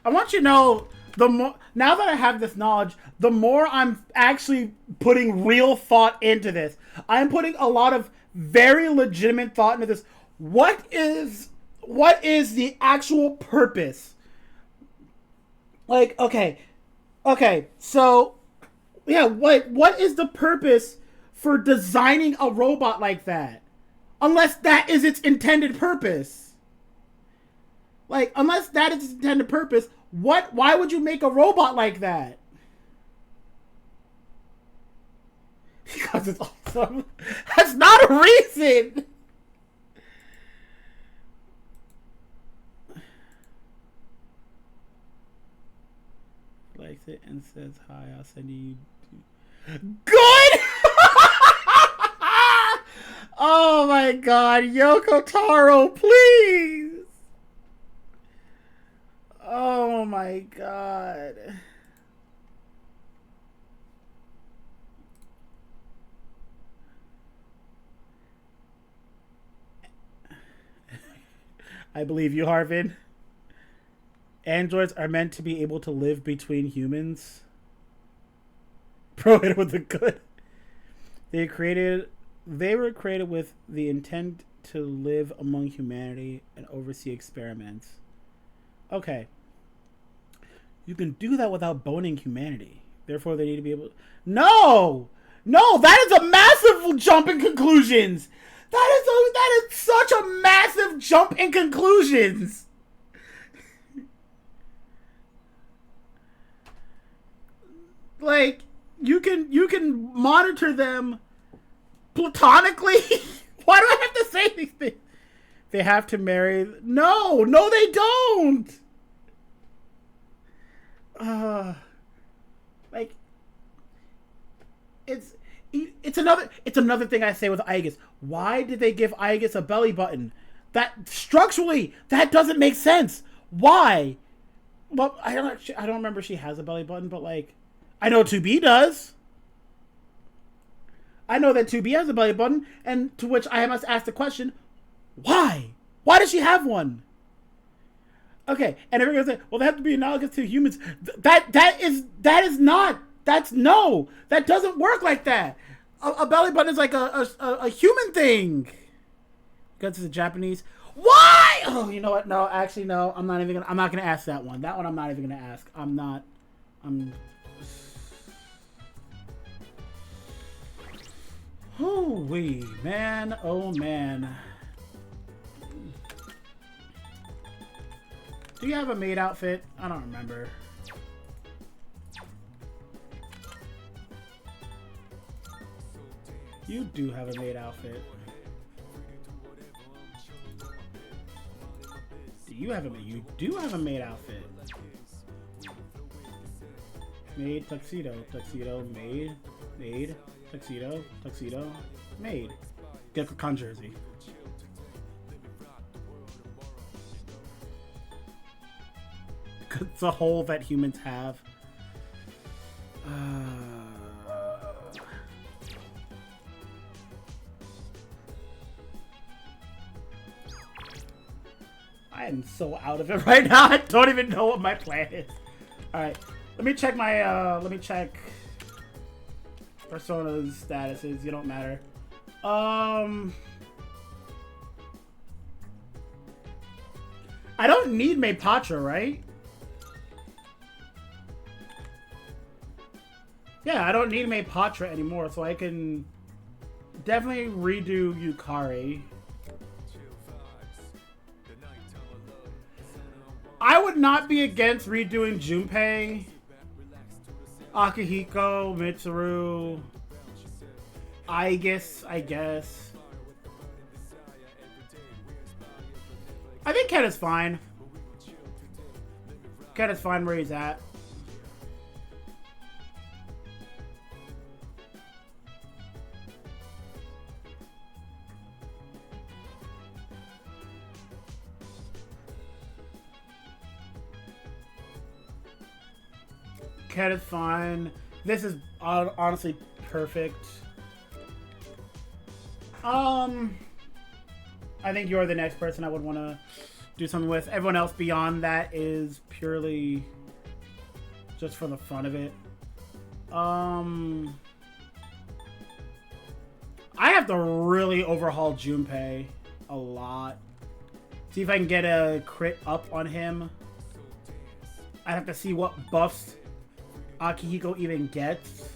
I want you to know, the more now that I have this knowledge, the more I'm actually putting real thought into this. I'm putting a lot of very legitimate thought into this. What is the actual purpose? Like, okay, so yeah, what is the purpose for designing a robot like that? Unless that is its intended purpose. Like, unless that is its intended purpose, why would you make a robot like that? Because it's awesome. That's not a reason! Likes it and says hi, I'll send you... Good! Oh my god, Yoko Taro, please! Oh my god. I believe you, Harvin. Androids are meant to be able to live between humans. Pro hit with the good. They were created with the intent to live among humanity and oversee experiments. Okay. You can do that without boning humanity. Therefore, they need to be able... No! No, that is a massive jump in conclusions! That is such a massive jump in conclusions! Like, you can monitor them platonically? Why do I have to say these things? They have to marry... No, they don't! Like, it's another thing I say with Aegis. Why did they give Aegis a belly button? That structurally, that doesn't make sense. Why? Well, I don't remember if she has a belly button, but like, I know 2B does. I know that 2B has a belly button, and to which I must ask the question, why? Why does she have one? Okay, and everyone's like, well, they have to be analogous to humans. That doesn't work like that. A belly button is like a human thing. Because it's a Japanese. Why? Oh, you know what? No, actually, no. I'm not gonna ask that one. That one I'm not even gonna ask. Holy man, oh man. Do you have a maid outfit? I don't remember. You do have a maid outfit. You do have a maid outfit. Maid, tuxedo, maid, tuxedo, maid. Gekko-kan jersey. It's a hole that humans have. I am so out of it right now. I don't even know what my plan is. Alright. Let me check my, Persona's statuses. You don't matter. I don't need Maypatra, right? Yeah, I don't need Maypatra anymore, so I can definitely redo Yukari. I would not be against redoing Junpei, Akihiko, Mitsuru, I guess. I think Ken is fine. Ken is fine where he's at. Ken is fine. This is honestly perfect. I think you're the next person I would want to do something with. Everyone else beyond that is purely just for the fun of it. I have to really overhaul Junpei a lot. See if I can get a crit up on him. I have to see what buffs Akihiko even gets.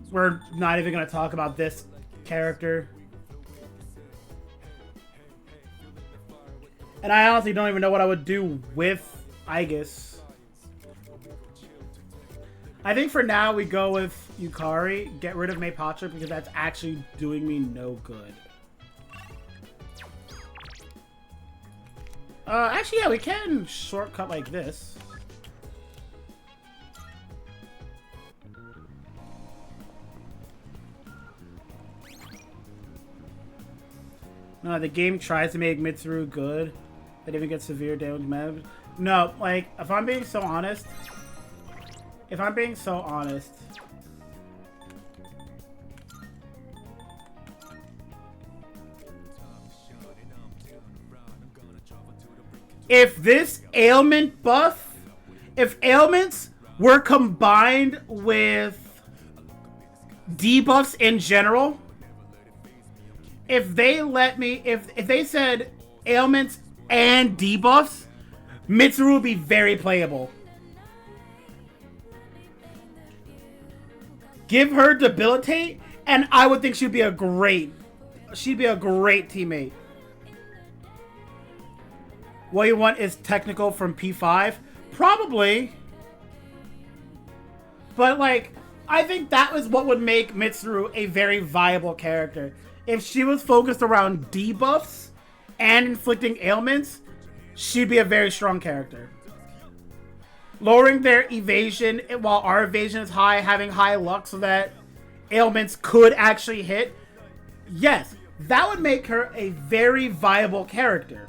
We're not even going to talk about this character. And I honestly don't even know what I would do with Aegis. I think for now we go with Yukari. Get rid of Maypatra because that's actually doing me no good. Actually, yeah, we can shortcut like this. No, the game tries to make Mitsuru good. That even gets severe damage. No, like, if I'm being so honest. If this ailment buff, if ailments were combined with debuffs in general, if they let me, if they said ailments and debuffs, Mitsuru would be very playable. Give her debilitate, and I would think she'd be a great teammate. What you want is technical from P5? Probably. But, like, I think that was what would make Mitsuru a very viable character. If she was focused around debuffs and inflicting ailments, she'd be a very strong character. Lowering their evasion while our evasion is high, having high luck so that ailments could actually hit. Yes, that would make her a very viable character.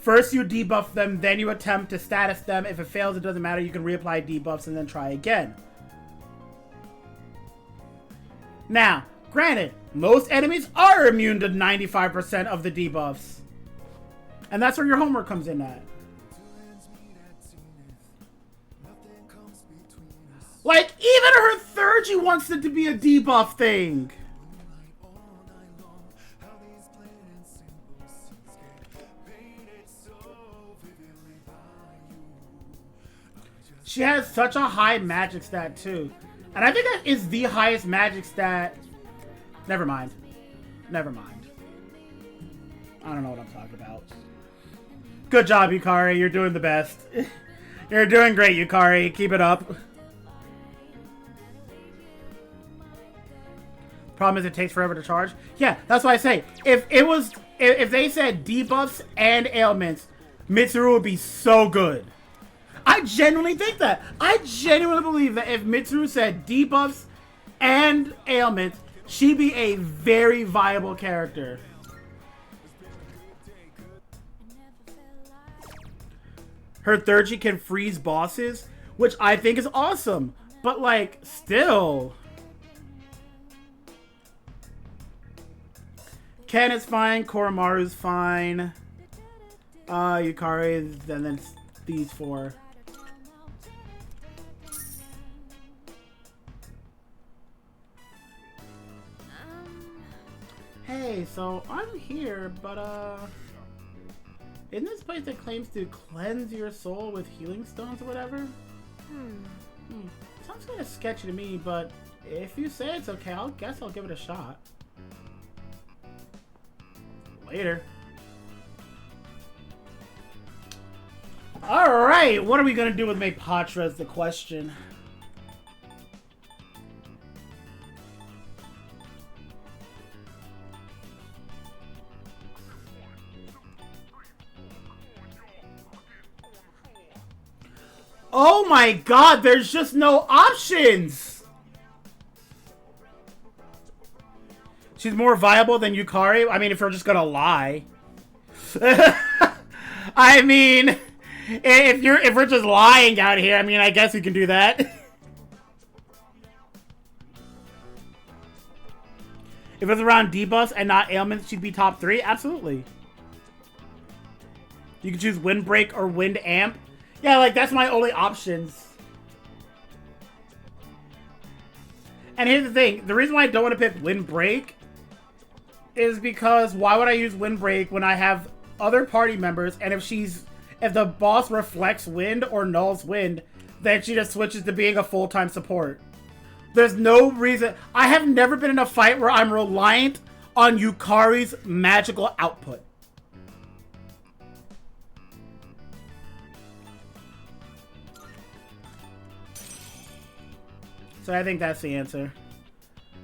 First you debuff them, then you attempt to status them. If it fails, it doesn't matter. You can reapply debuffs and then try again. Now, granted, most enemies are immune to 95% of the debuffs. And that's where your homework comes in at. Like, even her Thurgy wants it to be a debuff thing. She has such a high magic stat, too. And I think that is the highest magic stat. Never mind. Never mind. I don't know what I'm talking about. Good job, Yukari. You're doing the best. You're doing great, Yukari. Keep it up. Problem is, it takes forever to charge. Yeah, that's why I say, if they said debuffs and ailments, Mitsuru would be so good. I genuinely think that. I genuinely believe that if Mitsuru said debuffs and ailments, she'd be a very viable character. Her Thurgy can freeze bosses, which I think is awesome. But, like, still. Ken is fine. Koromaru's fine. Yukari, and then these four. Hey, so I'm here, but in this place that claims to cleanse your soul with healing stones or whatever? Sounds kind of sketchy to me, but if you say it's okay, I'll give it a shot. Later. Alright, what are we gonna do with Maypatra is the question. Oh my god, there's just no options! She's more viable than Yukari? I mean, if we're just gonna lie. I mean, if we're just lying out here, I mean, I guess we can do that. If it's around debuffs and not ailments, she'd be top 3? Absolutely. You can choose Windbreak or Wind Amp. Yeah, like, that's my only options. And here's the thing. The reason why I don't want to pick Windbreak is because why would I use Windbreak when I have other party members, and if the boss reflects wind or nulls wind, then she just switches to being a full-time support. There's no reason. I have never been in a fight where I'm reliant on Yukari's magical output. So I think that's the answer.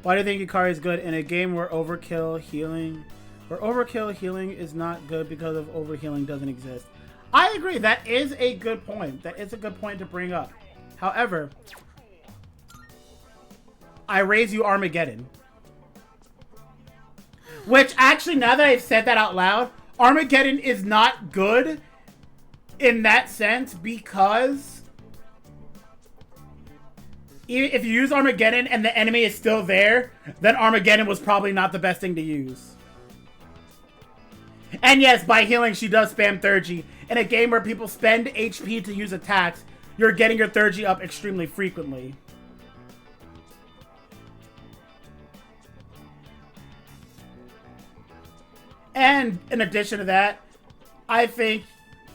Why do you think Yukari is good in a game where overkill healing is not good because of overhealing doesn't exist? I agree. That is a good point. That is a good point to bring up. However, I raise you Armageddon. Which actually, now that I've said that out loud, Armageddon is not good in that sense because if you use Armageddon and the enemy is still there, then Armageddon was probably not the best thing to use. And yes, by healing, she does spam Thurgy. In a game where people spend HP to use attacks, you're getting your Thurgy up extremely frequently. And in addition to that, I think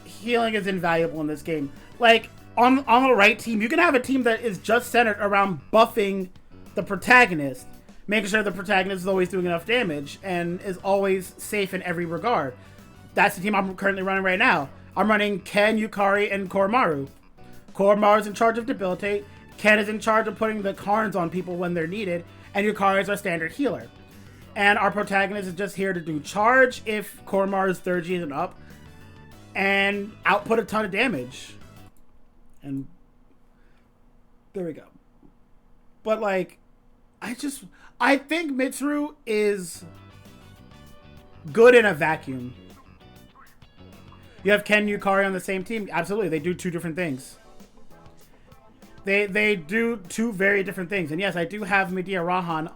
healing is invaluable in this game. Like, on the right team, you can have a team that is just centered around buffing the protagonist, making sure the protagonist is always doing enough damage and is always safe in every regard. That's the team I'm currently running right now. I'm running Ken, Yukari, and Koromaru. Koromaru is in charge of Debilitate, Ken is in charge of putting the Karns on people when they're needed, and Yukari is our standard healer. And our protagonist is just here to do charge if Koromaru's Thurgy isn't up, and output a ton of damage. And there we go. But like, I think Mitsuru is good in a vacuum. You have Ken and Yukari on the same team. Absolutely, they do two different things. They do two very different things. And yes, I do have Medea Rahan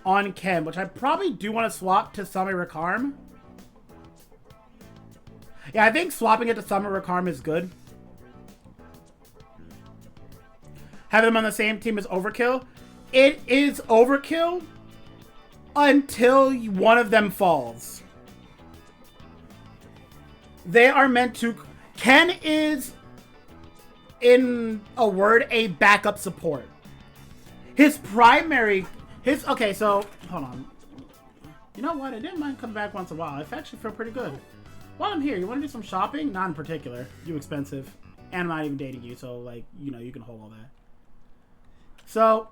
on Ken, which I probably do want to swap to Sami Rakarm. Yeah, I think swapping it to Sami Rakarm is good. Having them on the same team is overkill. It is overkill until one of them falls. They are meant to... Ken is, in a word, a backup support. His primary... Okay, so... Hold on. You know what? I didn't mind coming back once in a while. I actually feel pretty good. While I'm here, you want to do some shopping? Not in particular. You expensive. And I'm not even dating you, so, like, you know, you can hold all that. So,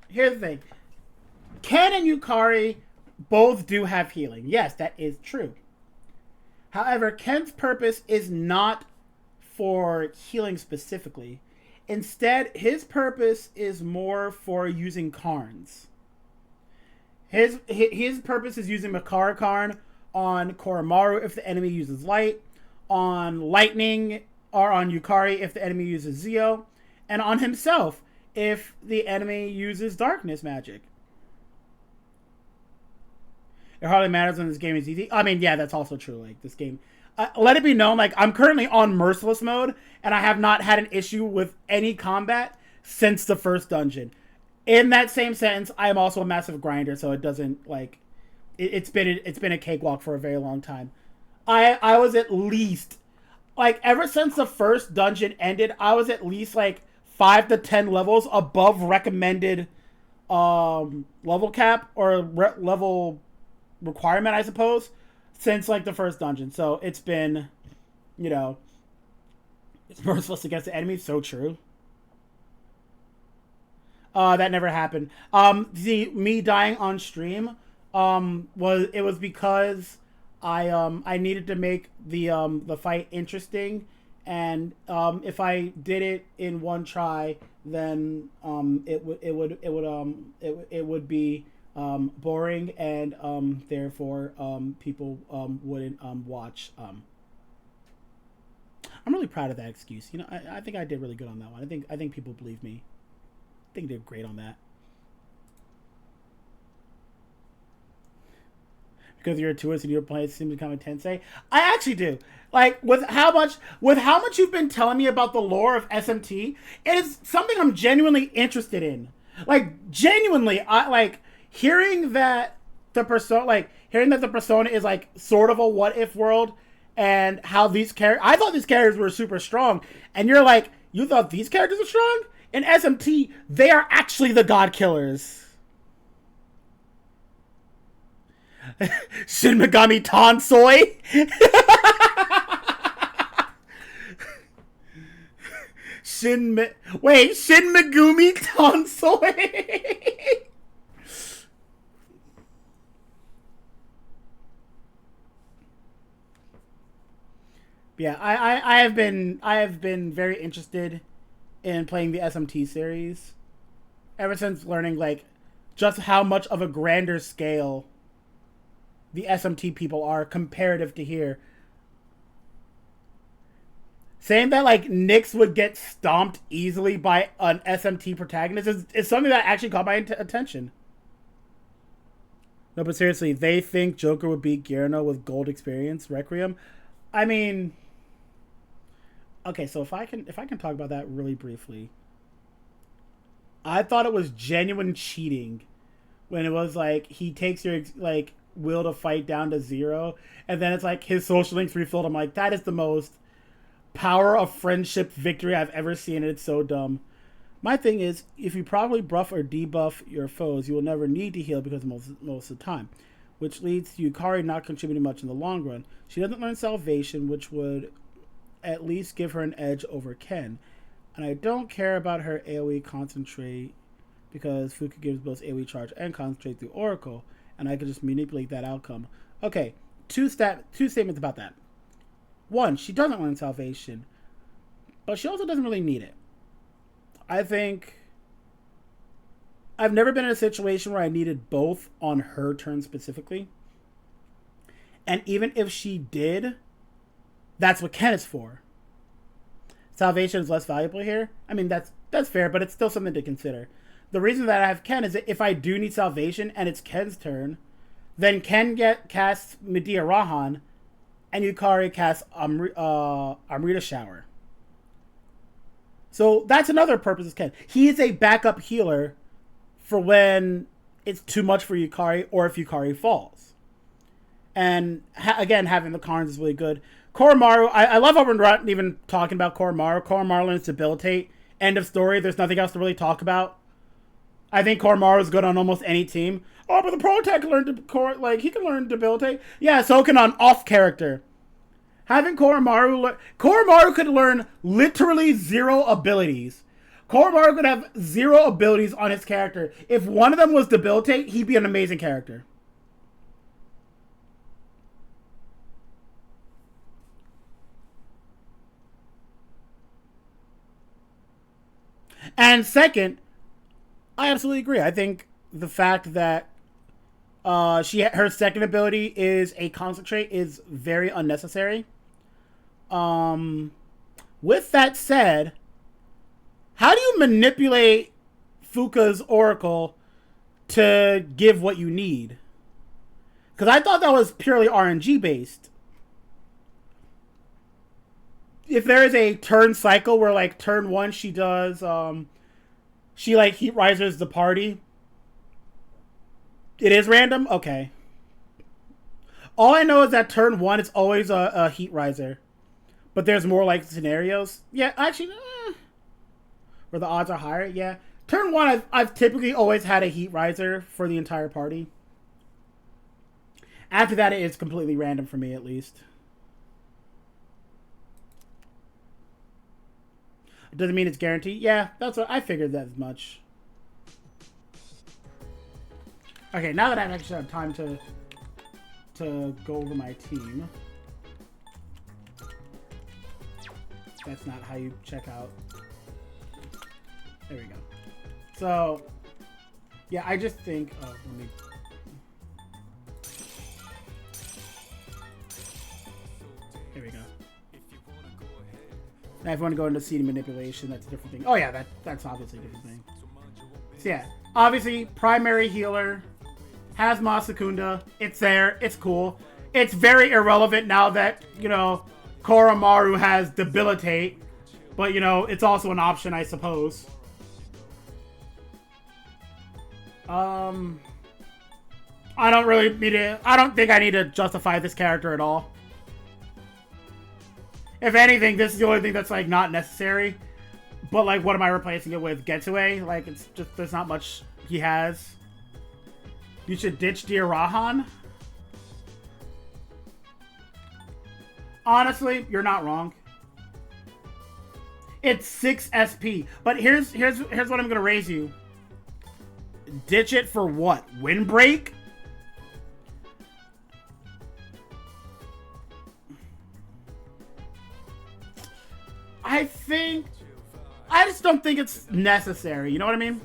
here's the thing. Ken and Yukari both do have healing. Yes, that is true. However, Ken's purpose is not for healing specifically. Instead, his purpose is more for using Karns. His purpose is using Makara Karn on Koromaru if the enemy uses light, on Lightning, or on Yukari if the enemy uses Zeo, and on himself if the enemy uses darkness magic. It hardly matters when this game is easy. I mean, yeah, that's also true. Like, this game... let it be known, like, I'm currently on Merciless mode, and I have not had an issue with any combat since the first dungeon. In that same sentence, I am also a massive grinder, so it doesn't, like... It's been a cakewalk for a very long time. I was at least... Like, ever since the first dungeon ended, I was at least, like, 5 to 10 levels above recommended level cap, or level requirement, I suppose, since, like, the first dungeon. So it's been, you know, it's merciless against the enemy. So true. That never happened. Me dying on stream was because I needed to make the fight interesting, and if I did it in one try, then it would be boring, and therefore people wouldn't watch. I'm really proud of that excuse. You know, I think I did really good on that one. I think people believe me. I think I did great on that. Because you're a tourist and you're playing seems to come in Tensei. I actually do. Like, with how much you've been telling me about the lore of SMT, it is something I'm genuinely interested in. Like, genuinely, I like hearing that the persona is like sort of a what if world, and how these characters, I thought these characters were super strong, and you're like, you thought these characters were strong? In SMT, they are actually the god killers. Shin Megami Tonsoi? Shin Megumi Tonsoi? Yeah, I have been very interested in playing the SMT series ever since learning, like, just how much of a grander scale the SMT people are comparative to here. Saying that, like, Nyx would get stomped easily by an SMT protagonist is something that actually caught my attention. No, but seriously, they think Joker would beat Gyarno with gold experience, Requiem. I mean... Okay, so if I can talk about that really briefly. I thought it was genuine cheating when it was like he takes your like will to fight down to 0, and then it's like his social links refilled. I'm like, that is the most power of friendship victory I've ever seen, and it's so dumb. My thing is, if you properly buff or debuff your foes, you will never need to heal because most of the time, which leads to Yukari not contributing much in the long run. She doesn't learn Salvation, which would at least give her an edge over Ken. And I don't care about her AoE concentrate because Fuka gives both AoE charge and concentrate through Oracle, and I could just manipulate that outcome. Okay, two statements about that. One, she doesn't learn Salvation, but she also doesn't really need it. I think I've never been in a situation where I needed both on her turn specifically. And even if she did, That's what Ken is for. Salvation is less valuable here. I mean, that's fair, but it's still something to consider. The reason that I have Ken is that if I do need salvation and it's Ken's turn, then Ken casts Medea Rahan, and Yukari casts Amrita Shower. So that's another purpose of Ken. He is a backup healer for when it's too much for Yukari or if Yukari falls. And again, having the Karns is really good. Koromaru, I love how we're not even talking about Koromaru. Koromaru learns Debilitate. End of story. There's nothing else to really talk about. I think Koromaru is good on almost any team. Oh, but the pro tech can learn he can learn Debilitate. Yeah, so can on off character. Having Koromaru could learn literally 0 abilities. Koromaru could have 0 abilities on his character. If one of them was Debilitate, he'd be an amazing character. And second, I absolutely agree. I think the fact that her second ability is a concentrate is very unnecessary. With that said, how do you manipulate Fuka's Oracle to give what you need? Because I thought that was purely RNG based. If there is a turn cycle where like turn 1 she does she like heat rises the party. It is random? Okay. All I know is that turn 1 it's always a heat riser. But there's more like scenarios. Yeah, actually where the odds are higher. Yeah. Turn 1 I've typically always had a heat riser for the entire party. After that it is completely random for me at least. Doesn't mean it's guaranteed. Yeah, that's what I figured that as much. Okay, now that I actually have time to go over my team. That's not how you check out. There we go. So, yeah, I just think. Oh, let me. There we go. Now, if you want to go into seeding manipulation, that's a different thing. Oh yeah, that's obviously a different thing. So yeah, obviously primary healer has Masakunda. It's there. It's cool. It's very irrelevant now that Koromaru has Debilitate, but it's also an option, I suppose. I don't really need to. I don't think I need to justify this character at all. If anything, this is the only thing that's like not necessary. But like, what am I replacing it with? Getaway? Like, it's just there's not much he has. You should ditch Dear Rahan. Honestly, you're not wrong. It's 6 SP, but here's what I'm gonna raise you. Ditch it for what? Windbreak? I just don't think it's necessary. You know what I mean?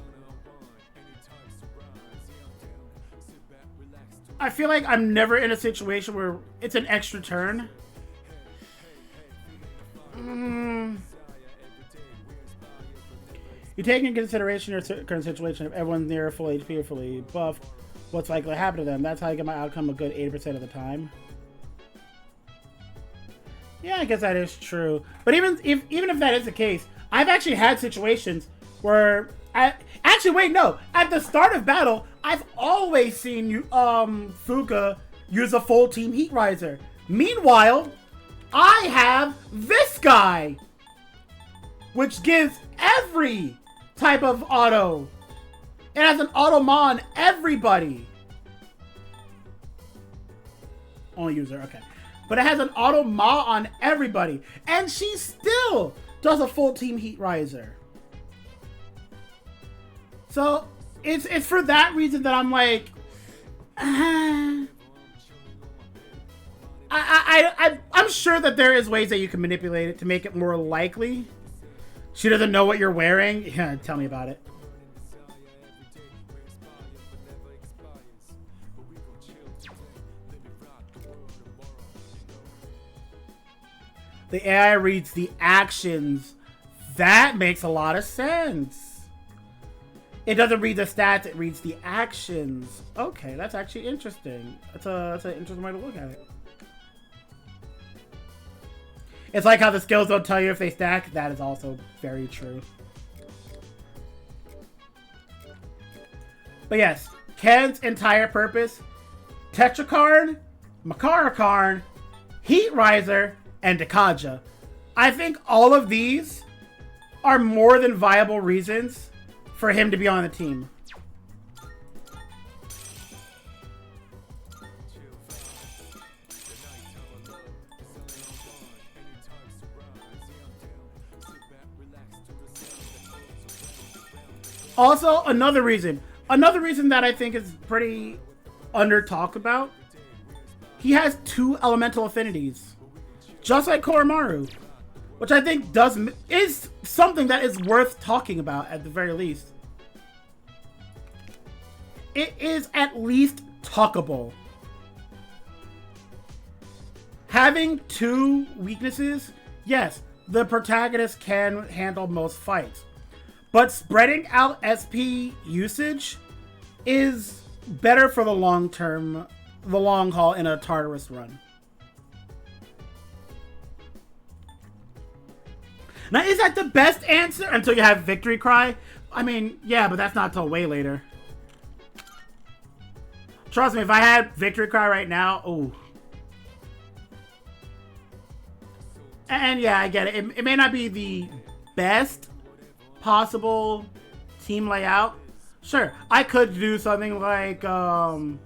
I feel like I'm never in a situation where it's an extra turn. You take into consideration your current situation. If everyone's near full HP or fully buffed, what's likely to happen to them? That's how I get my outcome a good 80% of the time. Yeah, I guess that is true. But even if that is the case, I've actually had situations where actually wait, no. At the start of battle, I've always seen you Fuka use a full team heat riser. Meanwhile, I have this guy, which gives every type of auto. It has an auto mon everybody. Only user, okay. But it has an auto ma on everybody. And she still does a full team heat riser. So it's for that reason that I'm like, I'm sure that there is ways that you can manipulate it to make it more likely. She doesn't know what you're wearing. Yeah, tell me about it. The AI reads the actions. That makes a lot of sense. It doesn't read the stats, it reads the actions. Okay, that's actually interesting. That's an interesting way to look at it. It's like how the skills don't tell you if they stack. That is also very true. But yes, Ken's entire purpose: Tetrakarn, Makarakarn, Heat Riser, and Dekaja. I think all of these are more than viable reasons for him to be on the team. Also, another reason that I think is pretty under talked about, he has 2 elemental affinities, just like Koromaru, which I think is something that is worth talking about at the very least. It is at least talkable. Having 2 weaknesses, yes, the protagonist can handle most fights. But spreading out SP usage is better for the long haul in a Tartarus run. Now, is that the best answer until you have Victory Cry? I mean, yeah, but that's not till way later. Trust me, if I had Victory Cry right now, ooh. And yeah, I get it. It may not be the best possible team layout. Sure, I could do something like Protag,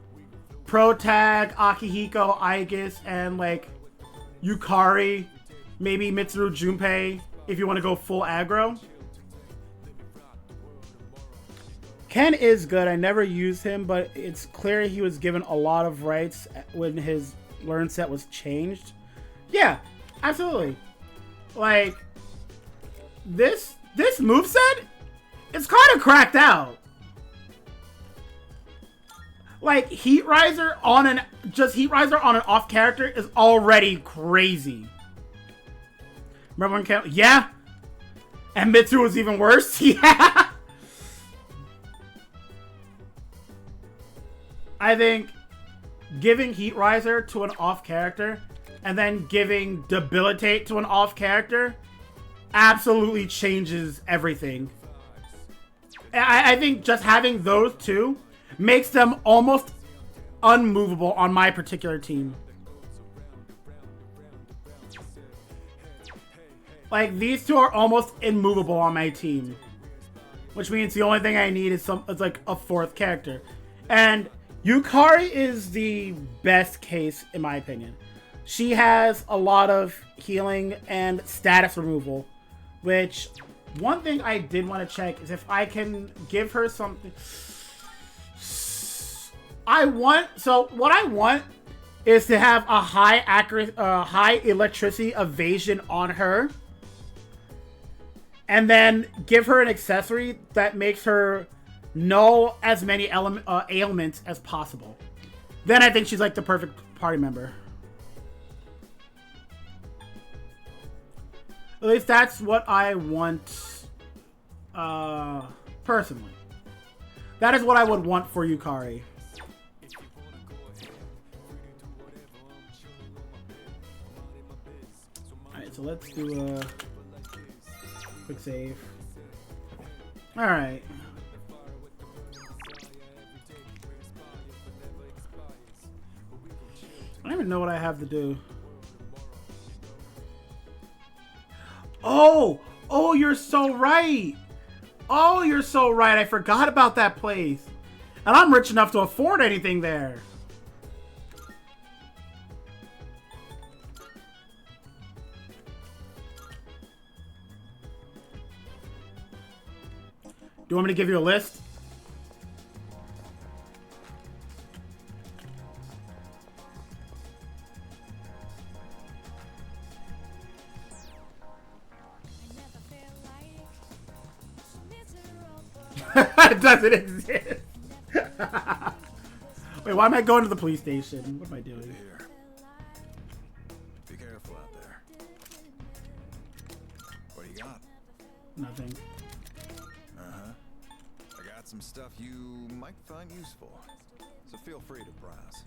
Akihiko, Aegis, and like Yukari, maybe Mitsuru Junpei if you want to go full aggro. Ken is good. I never used him, but it's clear he was given a lot of rights when his learn set was changed. Yeah, absolutely. Like, this moveset, it's kind of cracked out. Like, Heat Riser on an off character is already crazy. Remember when Ken? Yeah. And Mitsu was even worse. Yeah. I think giving Heat Riser to an off character and then giving Debilitate to an off character absolutely changes everything. I think just having those two makes them almost unmovable on my particular team. Like, these two are almost immovable on my team, which means the only thing I need is like a 4th character. And Yukari is the best case in my opinion. She has a lot of healing and status removal, which one thing I did want to check is if I can give her something. What I want is to have a high electricity evasion on her, and then give her an accessory that makes her know as many ailments as possible. Then I think she's like the perfect party member. At least that's what I want, personally. That is what I would want for Yukari. Alright, so let's do a quick save. Alright. I don't even know what I have to do. Oh, you're so right. Oh, you're so right. I forgot about that place. And I'm rich enough to afford anything there. Do you want me to give you a list? It doesn't exist. Wait, why am I going to the police station? What am I doing? Here. Be careful out there. Nothing. Uh-huh. I got some stuff you might find useful, so feel free to browse.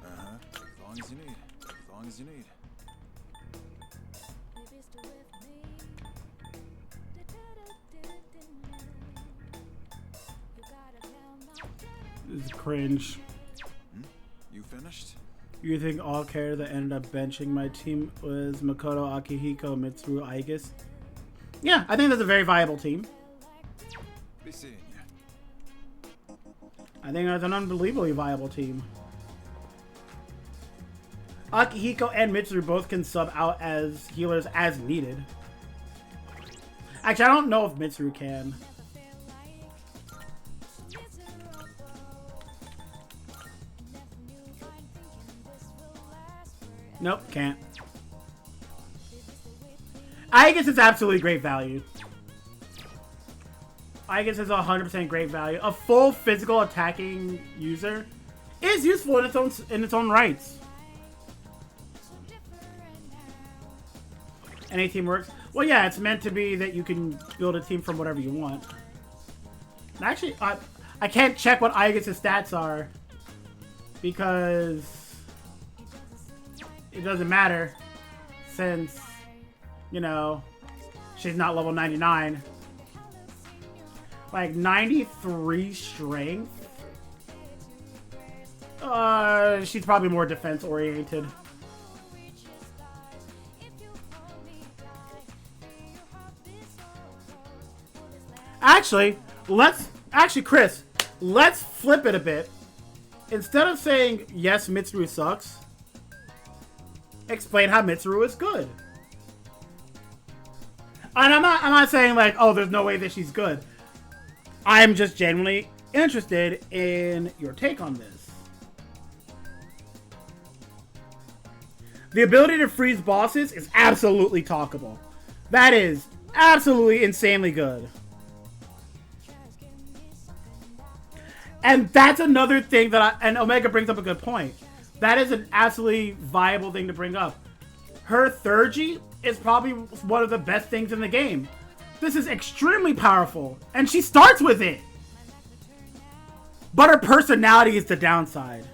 Uh-huh. As long as you need. As long as you need. This is cringe. You finished? You think all care that ended up benching my team was Makoto, Akihiko, Mitsuru, Aigis? Yeah, I think that's a very viable team. Be seeing you. I think that's an unbelievably viable team. Akihiko and Mitsuru both can sub out as healers as needed. Actually, I don't know if Mitsuru can. Nope, can't. I guess it's absolutely great value. I guess it's 100% great value. A full physical attacking user is useful in its own rights. Any team works. Well, yeah, it's meant to be that you can build a team from whatever you want. Actually, I can't check what Aigis' stats are because it doesn't matter since, you know, she's not level 99. Like 93 strength. She's probably more defense oriented. Actually, Chris, let's flip it a bit. Instead of saying yes, Mitsuru sucks, explain how Mitsuru is good. And I'm not saying like, oh, there's no way that she's good. I'm just genuinely interested in your take on this. The ability to freeze bosses is absolutely talkable. That is absolutely insanely good. And that's another thing that and Omega brings up a good point. That is an absolutely viable thing to bring up. Her Thurgy is probably one of the best things in the game. This is extremely powerful, and she starts with it. But her personality is the downside.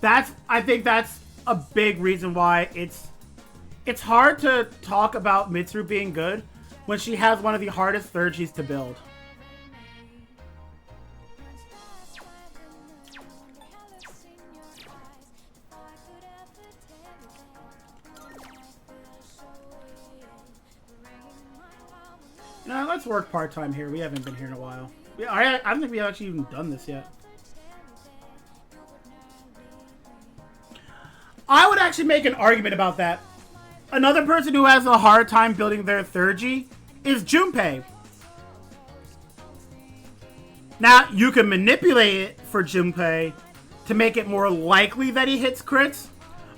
I think that's a big reason why it's hard to talk about Mitsuru being good when she has one of the hardest Thurgies to build. No, let's work part-time here. We haven't been here in a while. I don't think we've actually even done this yet. I would actually make an argument about that. Another person who has a hard time building their Thurgy is Junpei. Now, you can manipulate it for Junpei to make it more likely that he hits crits,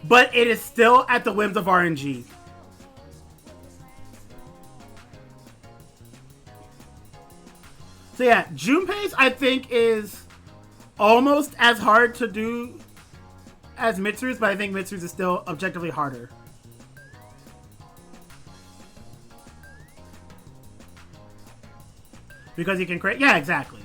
but it is still at the whims of RNG. So yeah, Junpei's I think is almost as hard to do as Mitsuru's, but I think Mitsuru's is still objectively harder. Because you can create... Yeah, exactly.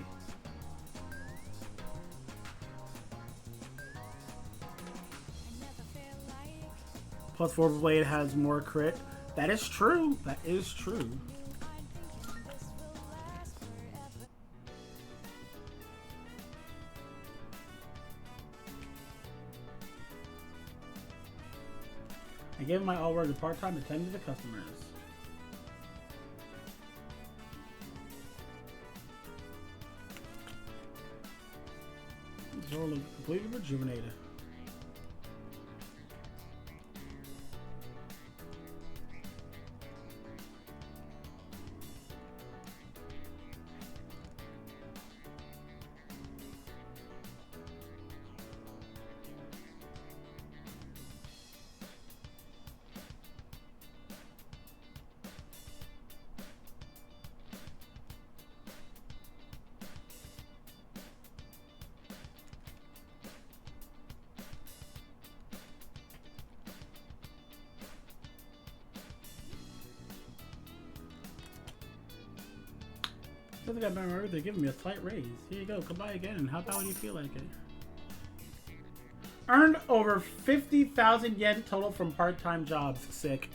Plus 4 Blade has more crit. That is true. That is true. I gave my all work to part-time attending to the customers. Zoro looks completely rejuvenated. Since I got better work, they're giving me a slight raise. Here you go. Come by again and help out when you feel like it. Earned over 50,000 yen total from part-time jobs. Sick.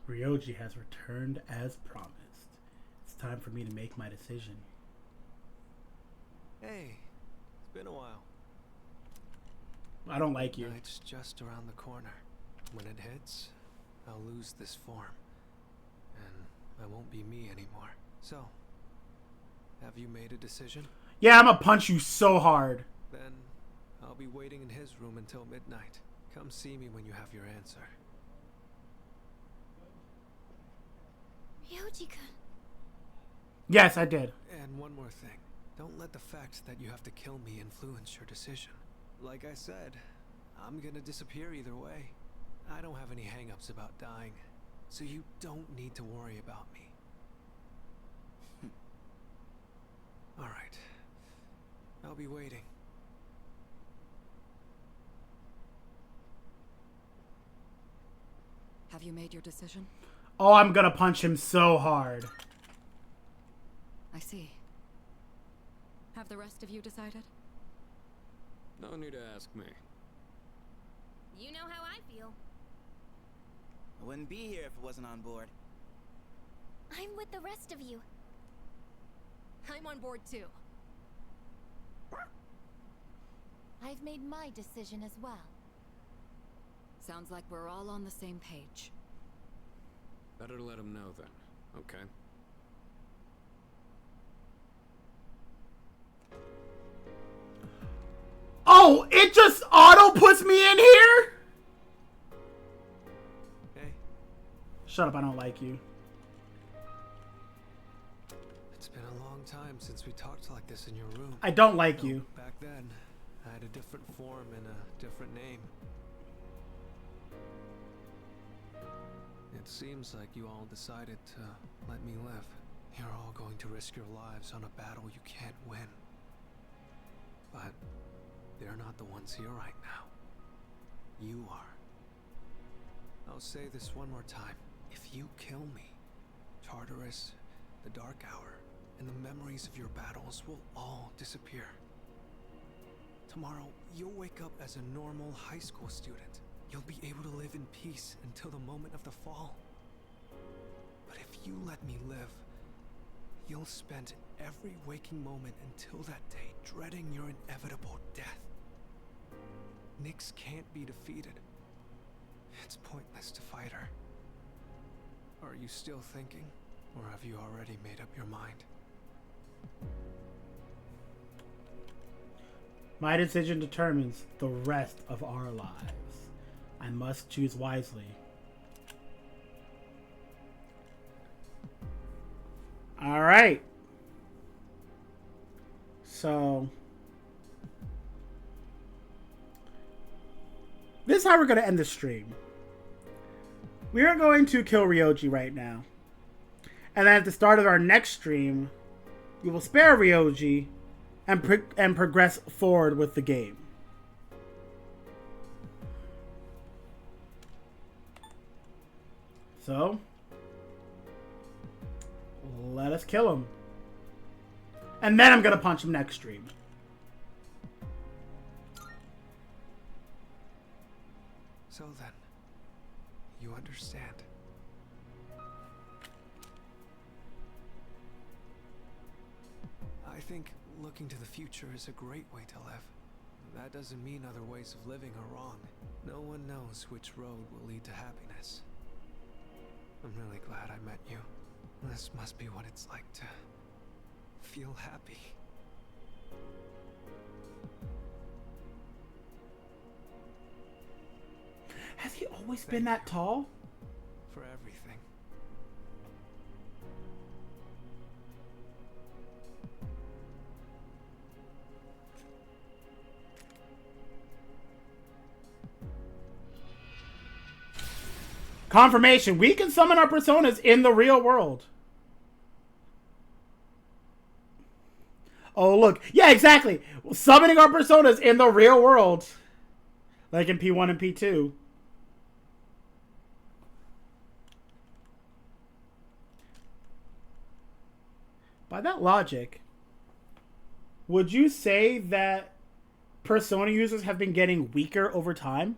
Ryoji has returned as promised. It's time for me to make my decision. Hey, it's been a while. I don't like you. Night's just around the corner. When it hits, I'll lose this form. And I won't be me anymore. So, have you made a decision? Yeah, I'm gonna punch you so hard. Then, I'll be waiting in his room until midnight. Come see me when you have your answer. Ryoji-kun. Yes, I did. And one more thing. Don't let the fact that you have to kill me influence your decision. Like I said, I'm gonna disappear either way. I don't have any hang-ups about dying, so you don't need to worry about me. Alright. I'll be waiting. Have you made your decision? Oh, I'm gonna punch him so hard. I see. Have the rest of you decided? No need to ask me. You know how I feel. I wouldn't be here if it wasn't on board. I'm with the rest of you. I'm on board too. I've made my decision as well. Sounds like we're all on the same page. Better let him know then, okay? Oh, it just auto puts me in here? Hey, Shut up, I don't like you. it's been a long time since we talked like this in your room. I don't like you. Back then, I had a different form and a different name. It seems like you all decided to let me live. You're all going to risk your lives on a battle you can't win. But they're not the ones here right now. You are. I'll say this one more time. If you kill me, Tartarus, the Dark Hour, and the memories of your battles will all disappear. Tomorrow, you'll wake up as a normal high school student. You'll be able to live in peace until the moment of the fall. But if you let me live, you'll spend every waking moment until that day dreading your inevitable death. Nyx can't be defeated. It's pointless to fight her. Are you still thinking, or have you already made up your mind? My decision determines the rest of our lives. I must choose wisely. All right. So this is how we're going to end the stream. We are going to kill Ryoji right now. And then at the start of our next stream, we will spare Ryoji and progress forward with the game. So, let us kill him. And then I'm going to punch him next stream. So then, you understand. I think looking to the future is a great way to live. That doesn't mean other ways of living are wrong. No one knows which road will lead to happiness. I'm really glad I met you. This must be what it's like to feel happy. Has he always been that tall? For everything. Confirmation. We can summon our personas in the real world. Oh, look. Yeah, exactly. Summoning our personas in the real world. Like in P1 and P2. By that logic, would you say that persona users have been getting weaker over time?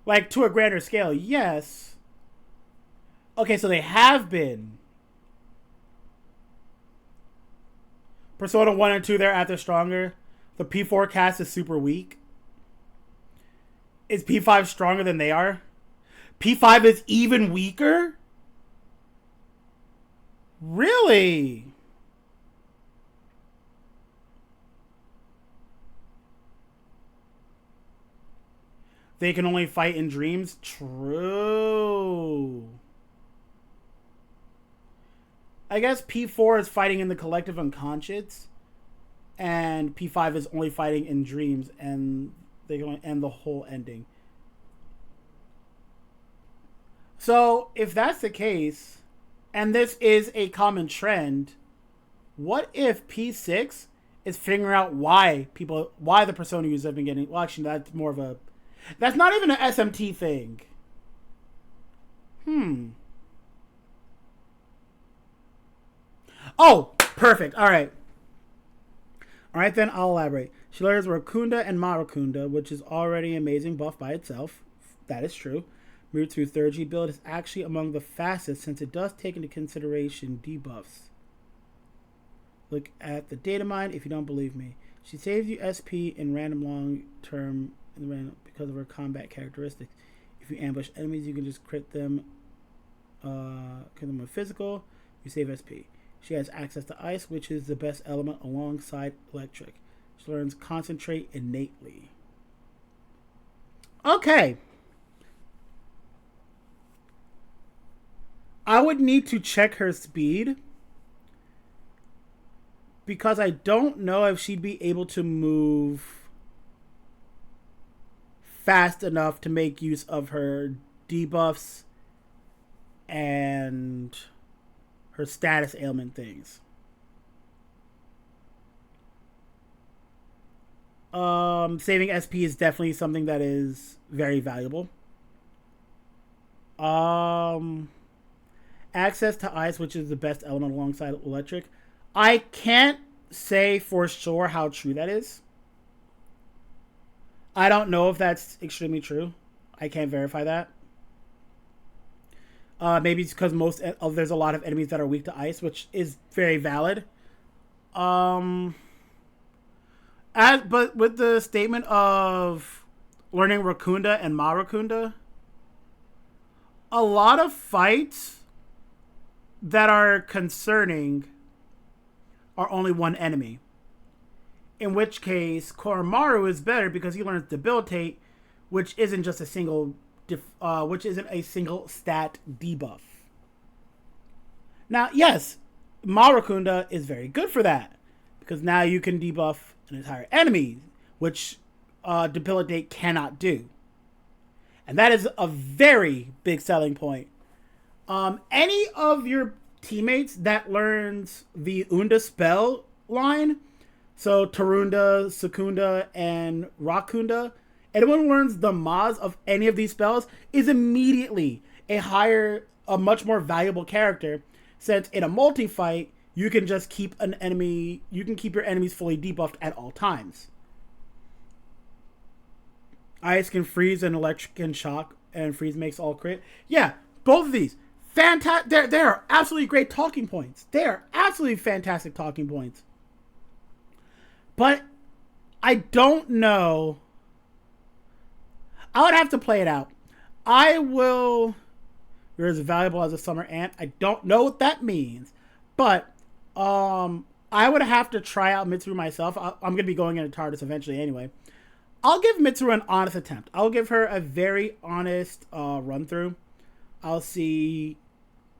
Like, to a grander scale, yes. Okay, so they have been. Persona 1 and 2, they're at their stronger. The P4 cast is super weak. Is P5 stronger than they are? P5 is even weaker? Really? They can only fight in dreams? True. I guess P4 is fighting in the collective unconscious, and P5 is only fighting in dreams, and they can only end the whole ending. So, if that's the case, and this is a common trend, what if P6 is figuring out why the persona users have been getting... Well, actually, that's more of a... That's not even an SMT thing. Oh, perfect. All right. All right, then I'll elaborate. She learns Rakunda and Maracunda, which is already an amazing buff by itself. That is true. Mewtwo 3G build is actually among the fastest since it does take into consideration debuffs. Look at the data mine if you don't believe me. She saves you SP in random long term because of her combat characteristics. If you ambush enemies, you can just crit them with physical. You save SP. She has access to ice, which is the best element alongside electric. She learns concentrate innately. Okay. I would need to check her speed, because I don't know if she'd be able to move fast enough to make use of her debuffs and her status ailment things. Saving SP is definitely something that is very valuable. Access to ice, which is the best element alongside electric. I can't say for sure how true that is. I don't know if that's extremely true. I can't verify that. Maybe it's because there's a lot of enemies that are weak to ice, which is very valid. But with the statement of learning Rakunda and Maracunda, a lot of fights that are concerning are only one enemy. In which case, Koromaru is better because he learns Debilitate, which isn't just a single stat debuff. Now, yes, Maracunda is very good for that, because now you can debuff an entire enemy, which Debilitate cannot do. And that is a very big selling point. Any of your teammates that learns the Unda spell line, so Tarunda, Secunda, and Rakunda, anyone who learns the Maz of any of these spells is immediately a much more valuable character, since in a multi-fight, you can just keep your enemies fully debuffed at all times. Ice can freeze and electric can shock, and freeze makes all crit. Yeah, both of these. Fantastic. They are absolutely great talking points. They are absolutely fantastic talking points. But I don't know. I would have to play it out. You're as valuable as a summer ant. I don't know what that means. But I would have to try out Mitsuru myself. I'm going to be going into TARDIS eventually anyway. I'll give Mitsuru an honest attempt. I'll give her a very honest run through. I'll see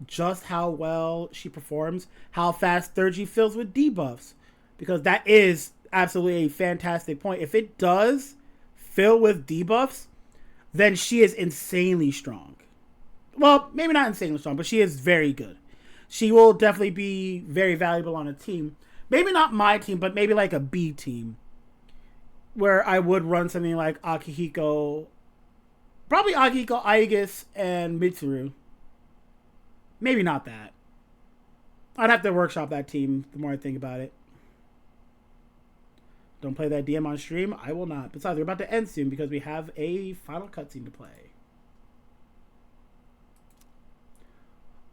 just how well she performs, how fast 3G fills with debuffs, because that is absolutely a fantastic point. If it does fill with debuffs, then she is insanely strong. Well, maybe not insanely strong, but she is very good. She will definitely be very valuable on a team. Maybe not my team, but maybe like a B team. Where I would run something like Akihiko. Probably Akihiko, Aegis, and Mitsuru. Maybe not that. I'd have to workshop that team the more I think about it. Don't play that DM on stream. I will not. Besides, we're about to end soon because we have a final cutscene to play.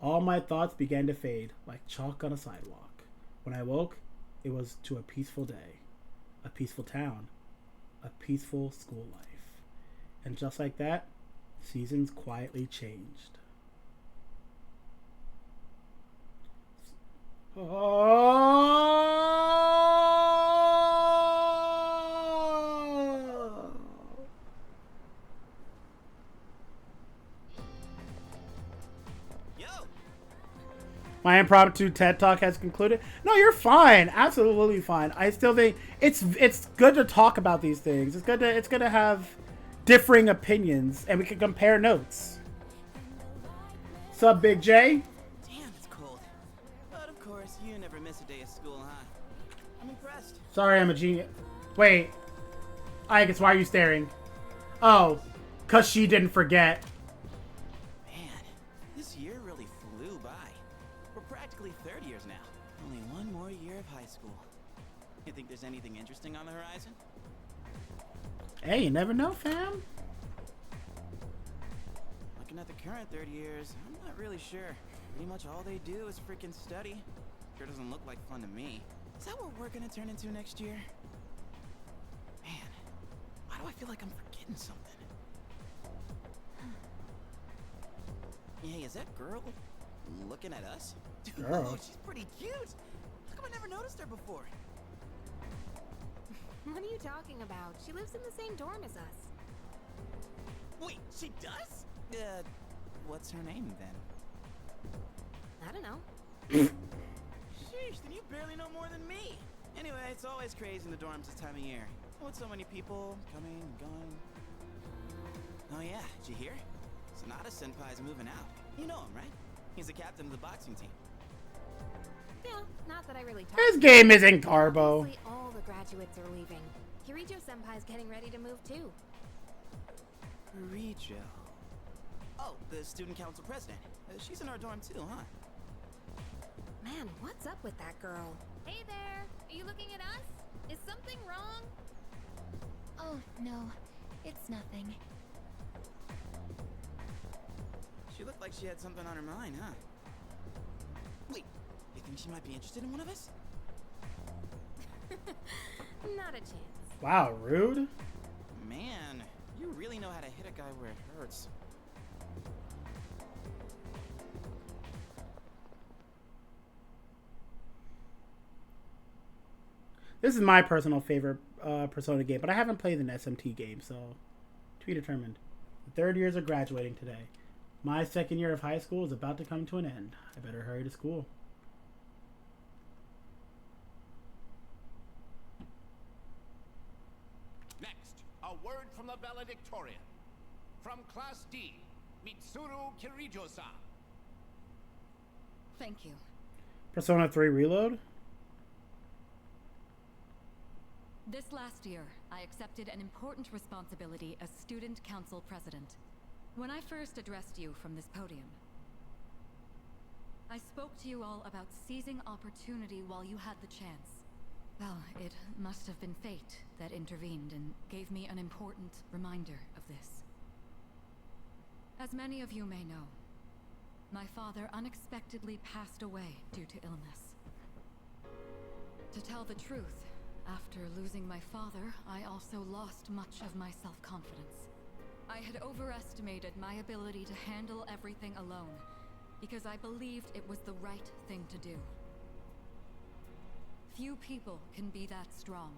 All my thoughts began to fade like chalk on a sidewalk. When I woke, it was to a peaceful day, a peaceful town, a peaceful school life. And just like that, seasons quietly changed. Oh! Yo! My impromptu TED Talk has concluded. No, you're fine. Absolutely fine. I still think it's good to talk about these things. It's good to have differing opinions, and we can compare notes. Sup, Big J? Damn, it's cold. But of course, you never miss a day of school, huh? I'm impressed. Sorry, I'm a genius. Wait. I guess why are you staring? Oh, 'cause she didn't forget. Man, this year really flew by. We're practically third years now. Only one more year of high school. You think there's anything interesting on the horizon? Hey, you never know, fam. Looking at the current third years, I'm not really sure. Pretty much all they do is freaking study. Sure doesn't look like fun to me. Is that what we're gonna turn into next year? Man, why do I feel like I'm forgetting something? Hey, is that girl looking at us? Dude, Girl. she's pretty cute. How come I never noticed her before? What are you talking about? She lives in the same dorm as us. Wait, she does? What's her name then? I don't know. Sheesh, then you barely know more than me. Anyway, it's always crazy in the dorms this time of year. With so many people coming and going. Oh yeah, did you hear? Sonata Senpai's moving out. You know him, right? He's the captain of the boxing team. Yeah, not that I really talk. This game isn't Garbo. Mostly all the graduates are leaving. Kirijo Senpai's getting ready to move too. Kirijo. Oh, the student council president. She's in our dorm too, huh? Man, what's up with that girl? Hey there! Are you looking at us? Is something wrong? Oh, no. It's nothing. She looked like she had something on her mind, huh? Wait, you think she might be interested in one of us? Not a chance. Wow, rude. Man, you really know how to hit a guy where it hurts. This is my personal favorite Persona game, but I haven't played an SMT game, so to be determined. The third years are graduating today. My second year of high school is about to come to an end. I better hurry to school. Next, a word from the valedictorian. From Class D, Mitsuru Kirijo-san. Thank you. Persona 3 Reload? This last year, I accepted an important responsibility as Student Council President. When I first addressed you from this podium, I spoke to you all about seizing opportunity while you had the chance. Well, it must have been fate that intervened and gave me an important reminder of this. As many of you may know, my father unexpectedly passed away due to illness. To tell the truth, after losing my father, I also lost much of my self-confidence. I had overestimated my ability to handle everything alone, because I believed it was the right thing to do. Few people can be that strong.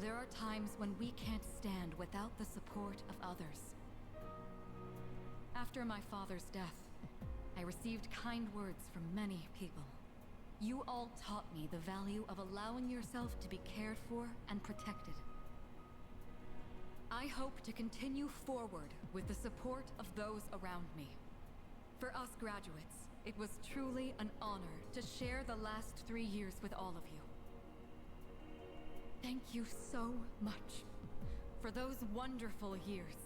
There are times when we can't stand without the support of others. After my father's death, I received kind words from many people. You all taught me the value of allowing yourself to be cared for and protected. I I hope to continue forward with the support of those around me. For us graduates, it was truly an honor to share the last 3 years with all of you. Thank you so much for those wonderful years.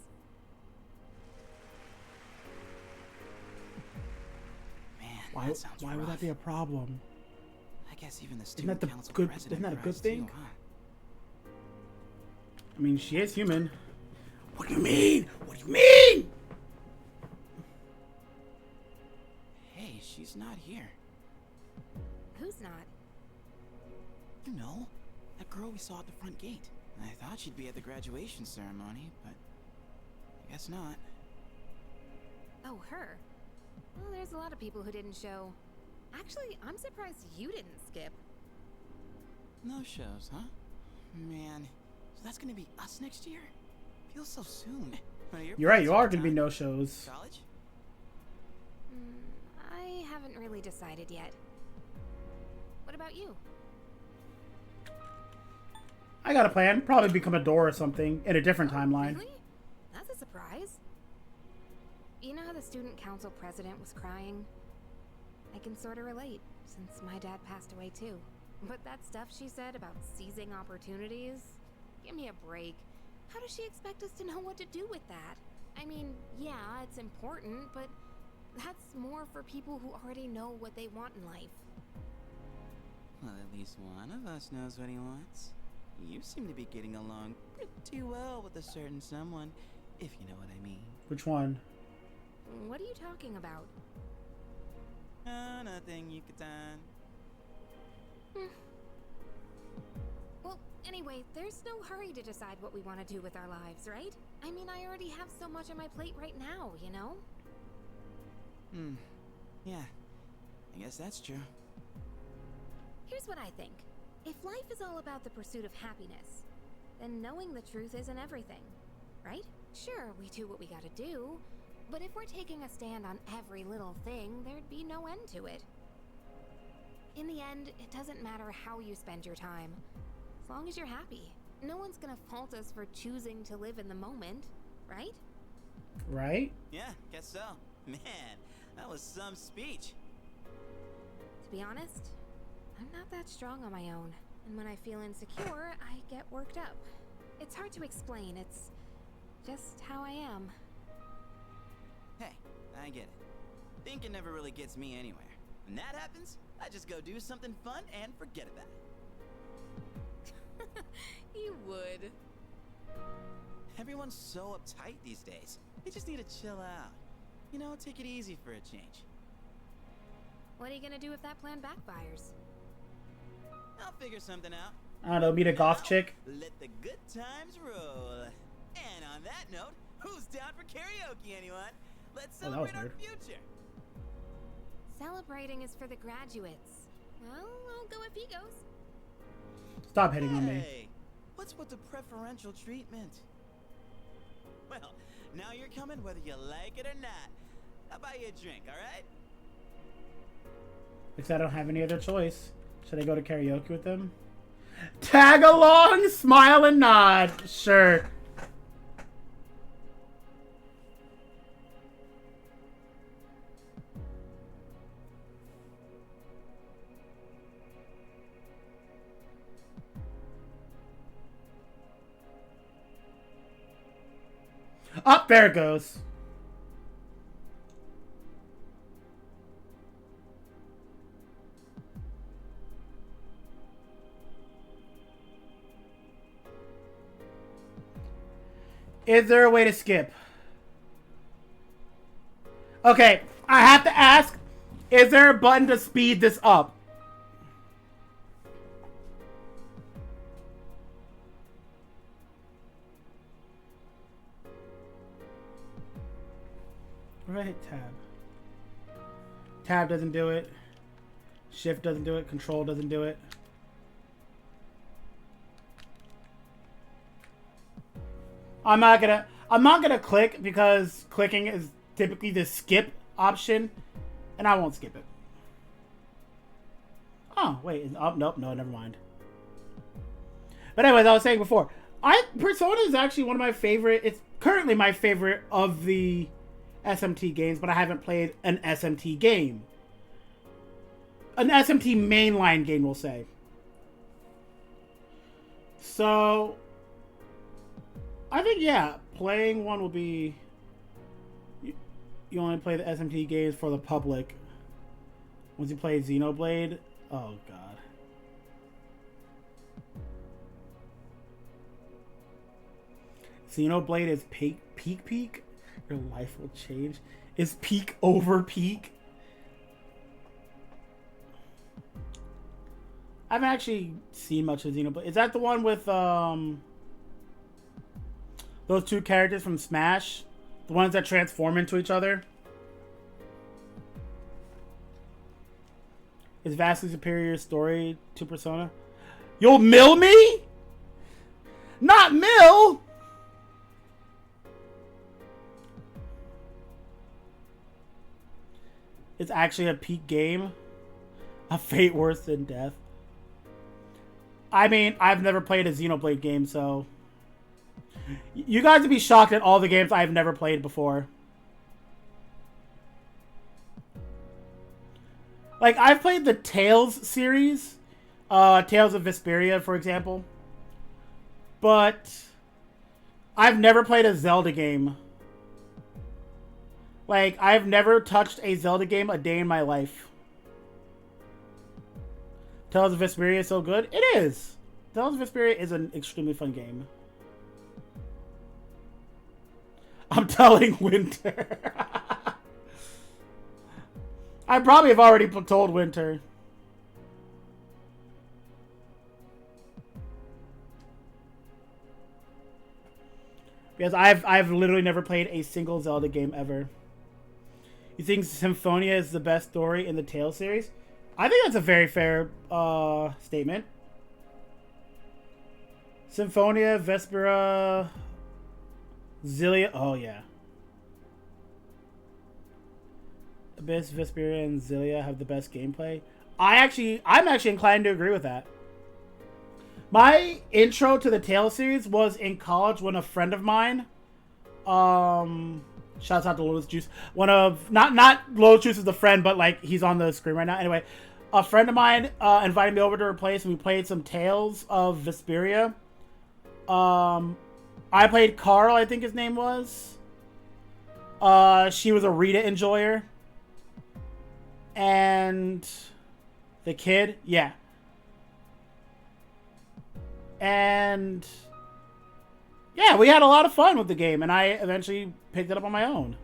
Man, that sounds Why would that be a problem? I guess even the Isn't student that the council good? president Isn't that a good cries thing? too, huh? I mean, she is human. What do you mean? What do you mean? Hey, she's not here. Who's not? You know, that girl we saw at the front gate. I thought she'd be at the graduation ceremony, but I guess not. Oh, her. Well, there's a lot of people who didn't show. Actually, I'm surprised you didn't skip. No shows, huh? Man, so that's gonna be us next year? Feels so soon. You're right. You are gonna be no shows. College? I haven't really decided yet. What about you? I got a plan. Probably become a door or something in a different timeline. Really? That's a surprise. You know how the student council president was crying? I can sort of relate, since my dad passed away too. But that stuff she said about seizing opportunities? Give me a break. How does she expect us to know what to do with that? I mean, yeah, it's important, but that's more for people who already know what they want in life. Well, at least one of us knows what he wants. You seem to be getting along pretty well with a certain someone, if you know what I mean. Which one? What are you talking about? Oh, nothing, Yucatan. Well, anyway, there's no hurry to decide what we want to do with our lives, right? I mean, I already have so much on my plate right now, you know? Yeah, I guess that's true. Here's what I think. If life is all about the pursuit of happiness, then knowing the truth isn't everything, right? Sure, we do what we gotta do, but if we're taking a stand on every little thing, there'd be no end to it. In the end, it doesn't matter how you spend your time, as long as you're happy. No one's gonna fault us for choosing to live in the moment, right? Right? Yeah, guess so. Man, that was some speech. To be honest, I'm not that strong on my own, and when I feel insecure, I get worked up. It's hard to explain, it's just how I am. Hey, I get it. Thinking never really gets me anywhere. When that happens, I just go do something fun and forget about it. You would. Everyone's so uptight these days. They just need to chill out. You know, take it easy for a change. What are you gonna do if that plan backfires? I'll figure something out. I don't know. Meet a goth chick. Let the good times roll. And on that note, who's down for karaoke, anyone? Let's Oh, that was celebrate our weird. future. Celebrating is for the graduates. Well, I'll go if he goes. Stop hitting on me. Hey, what's with the preferential treatment? Well, now you're coming whether you like it or not. I'll buy you a drink, alright? Because I don't have any other choice. Should I go to karaoke with them? Tag along, smile and nod. Sure. Up there it goes. Is there a way to skip? Okay, I have to ask, is there a button to speed this up? Where do I hit tab? Tab doesn't do it. Shift doesn't do it. Control doesn't do it. I'm not gonna click because clicking is typically the skip option, and I won't skip it. Oh, wait, oh, nope, no, never mind. But anyways, I was saying before, Persona is actually one of my favorite. It's currently my favorite of the SMT games, but I haven't played an SMT game. An SMT mainline game, we'll say. So, I think, yeah, playing one will be... You only play the SMT games for the public. Once you play Xenoblade, oh god. Xenoblade is peak? Your life will change. Is peak over peak? I haven't actually seen much of Xenoblade. Is that the one with those two characters from Smash? The ones that transform into each other? Is vastly superior story to Persona? You'll mill me? Not mill! It's actually a peak game. A fate worse than death. I mean, I've never played a Xenoblade game, so... You guys would be shocked at all the games I've never played before. Like, I've played the Tales series. Tales of Vesperia, for example. But... I've never played a Zelda game. Like, I've never touched a Zelda game a day in my life. Tales of Vesperia is so good? It is! Tales of Vesperia is an extremely fun game. I'm telling Winter. I probably have already told Winter. Because I've literally never played a single Zelda game ever. You think Symphonia is the best story in the Tales series? I think that's a very fair statement. Symphonia, Vespera, Xillia. Oh, yeah. Abyss, Vesperia, and Xillia have the best gameplay. I'm actually inclined to agree with that. My intro to the Tales series was in college when a friend of mine, shouts out to Lotus Juice, not Lotus Juice is a friend, but like he's on the screen right now. Anyway, a friend of mine invited me over to her place and we played some Tales of Vesperia. I played Carl, I think his name was. She was a Rita enjoyer. And the kid, yeah. And yeah, we had a lot of fun with the game, and I eventually picked it up on my own.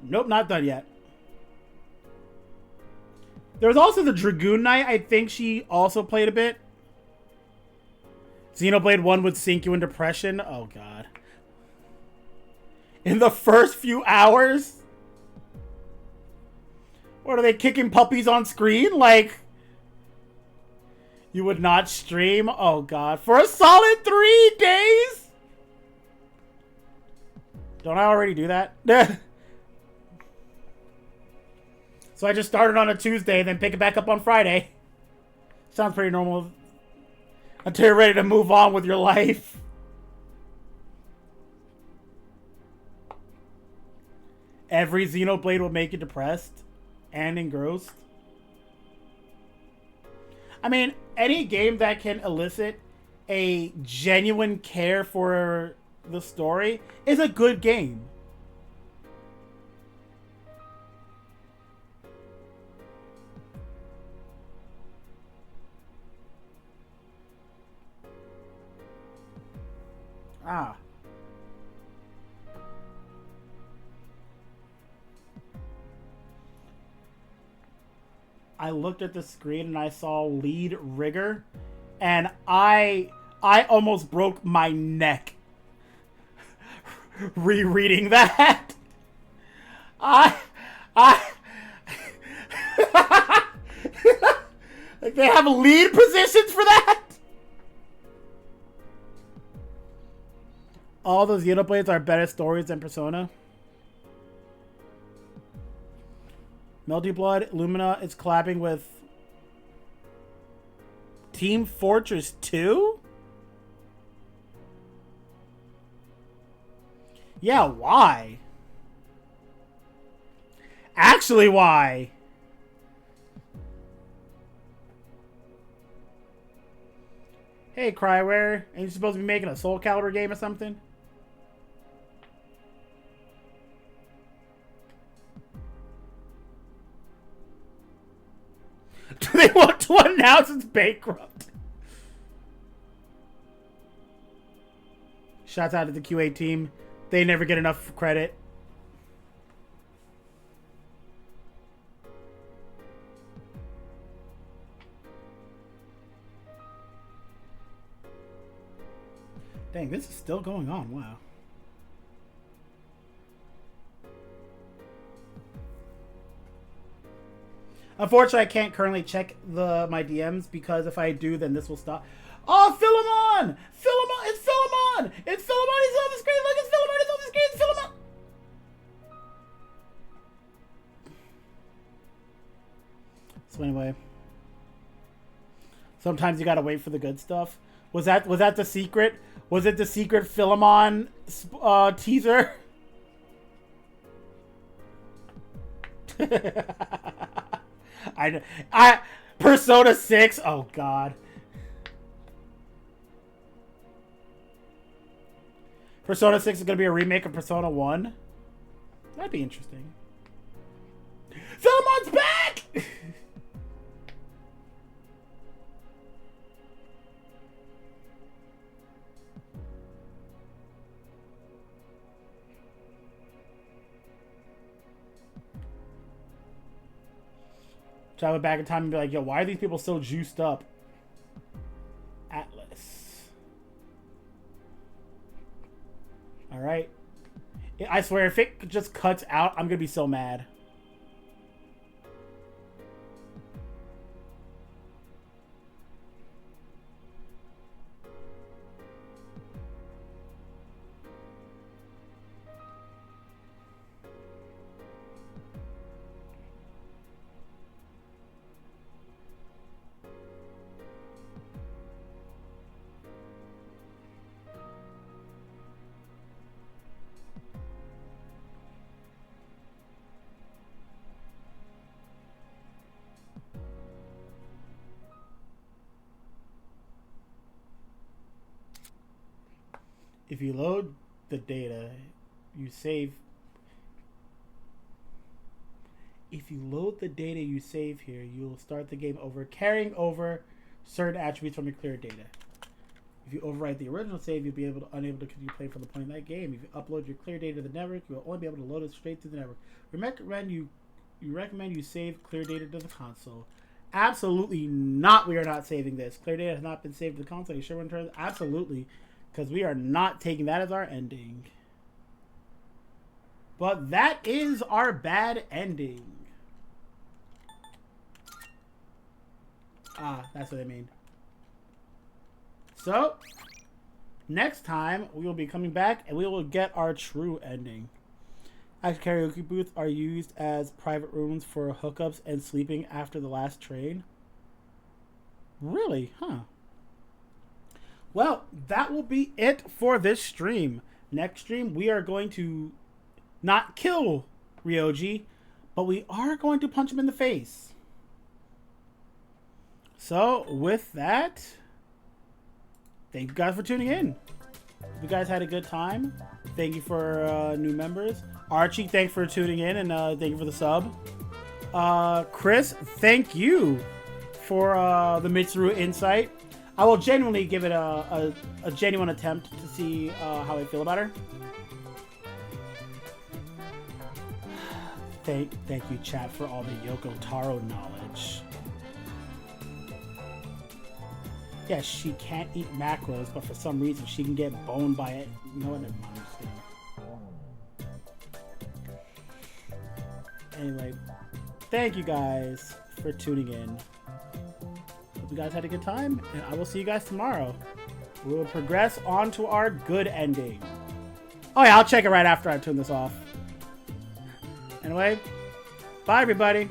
Nope, not done yet. There was also the Dragoon Knight. I think she also played a bit. Xenoblade 1 would sink you in depression. Oh, God. In the first few hours? What, are they kicking puppies on screen? Like, you would not stream? Oh, God. For a solid 3 days? Don't I already do that? So I just started on a Tuesday, then pick it back up on Friday. Sounds pretty normal. Until you're ready to move on with your life. Every Xenoblade will make you depressed and engrossed. I mean, any game that can elicit a genuine care for the story is a good game. Ah. I looked at the screen and I saw lead rigger, and I almost broke my neck rereading that. Like, they have lead positions for that? All those Xenoblades are better stories than Persona. Melty Blood, Lumina is collabing with Team Fortress 2? Yeah, why? Actually, why? Hey, Cryware, ain't you supposed to be making a Soul Calibur game or something? Do they want to announce it's bankrupt? Shouts out to the QA team. They never get enough credit. Dang, this is still going on. Wow. Unfortunately, I can't currently check my DMs because if I do, then this will stop. Oh, Philemon! Philemon! It's Philemon! It's Philemon! He's on the screen! Look, it's Philemon! It's on the screen! It's Philemon! So anyway. Sometimes you gotta wait for the good stuff. Was that the secret? Was it the secret Philemon teaser? I Persona 6. Oh god. Persona 6 is gonna be a remake of Persona 1. That'd be interesting. Philemon's back! Travel back in time and be like, yo, why are these people so juiced up? Atlas. Alright. I swear, if it just cuts out, I'm gonna be so mad. If you load the data, you save. If you load the data you save here, you'll start the game over, carrying over certain attributes from your cleared data. If you overwrite the original save, you'll be unable to continue playing from the point of that game. If you upload your clear data to the network, you will only be able to load it straight to the network. We recommend you save clear data to the console. Absolutely not. We are not saving this. Clear data has not been saved to the console. You sure want to turn? Absolutely. Because we are not taking that as our ending. But that is our bad ending. Ah, that's what I mean. So, next time, we will be coming back and we will get our true ending. Actually, karaoke booths are used as private rooms for hookups and sleeping after the last train. Really? Huh. Well, that will be it for this stream. Next stream, we are going to not kill Ryoji, but we are going to punch him in the face. So, with that, thank you guys for tuning in. If you guys had a good time, thank you for new members. Archie, thanks for tuning in, and thank you for the sub. Chris, thank you for the Mitsuru insight. I will genuinely give it a genuine attempt to see how I feel about her. Thank you, chat, for all the Yoko Taro knowledge. Yeah, she can't eat macros, but for some reason she can get boned by it. You know what? Never mind. Anyway, thank you guys for tuning in. Hope you guys had a good time, and I will see you guys tomorrow. We will progress on to our good ending. Oh yeah, I'll check it right after I turn this off. Anyway, Bye, everybody.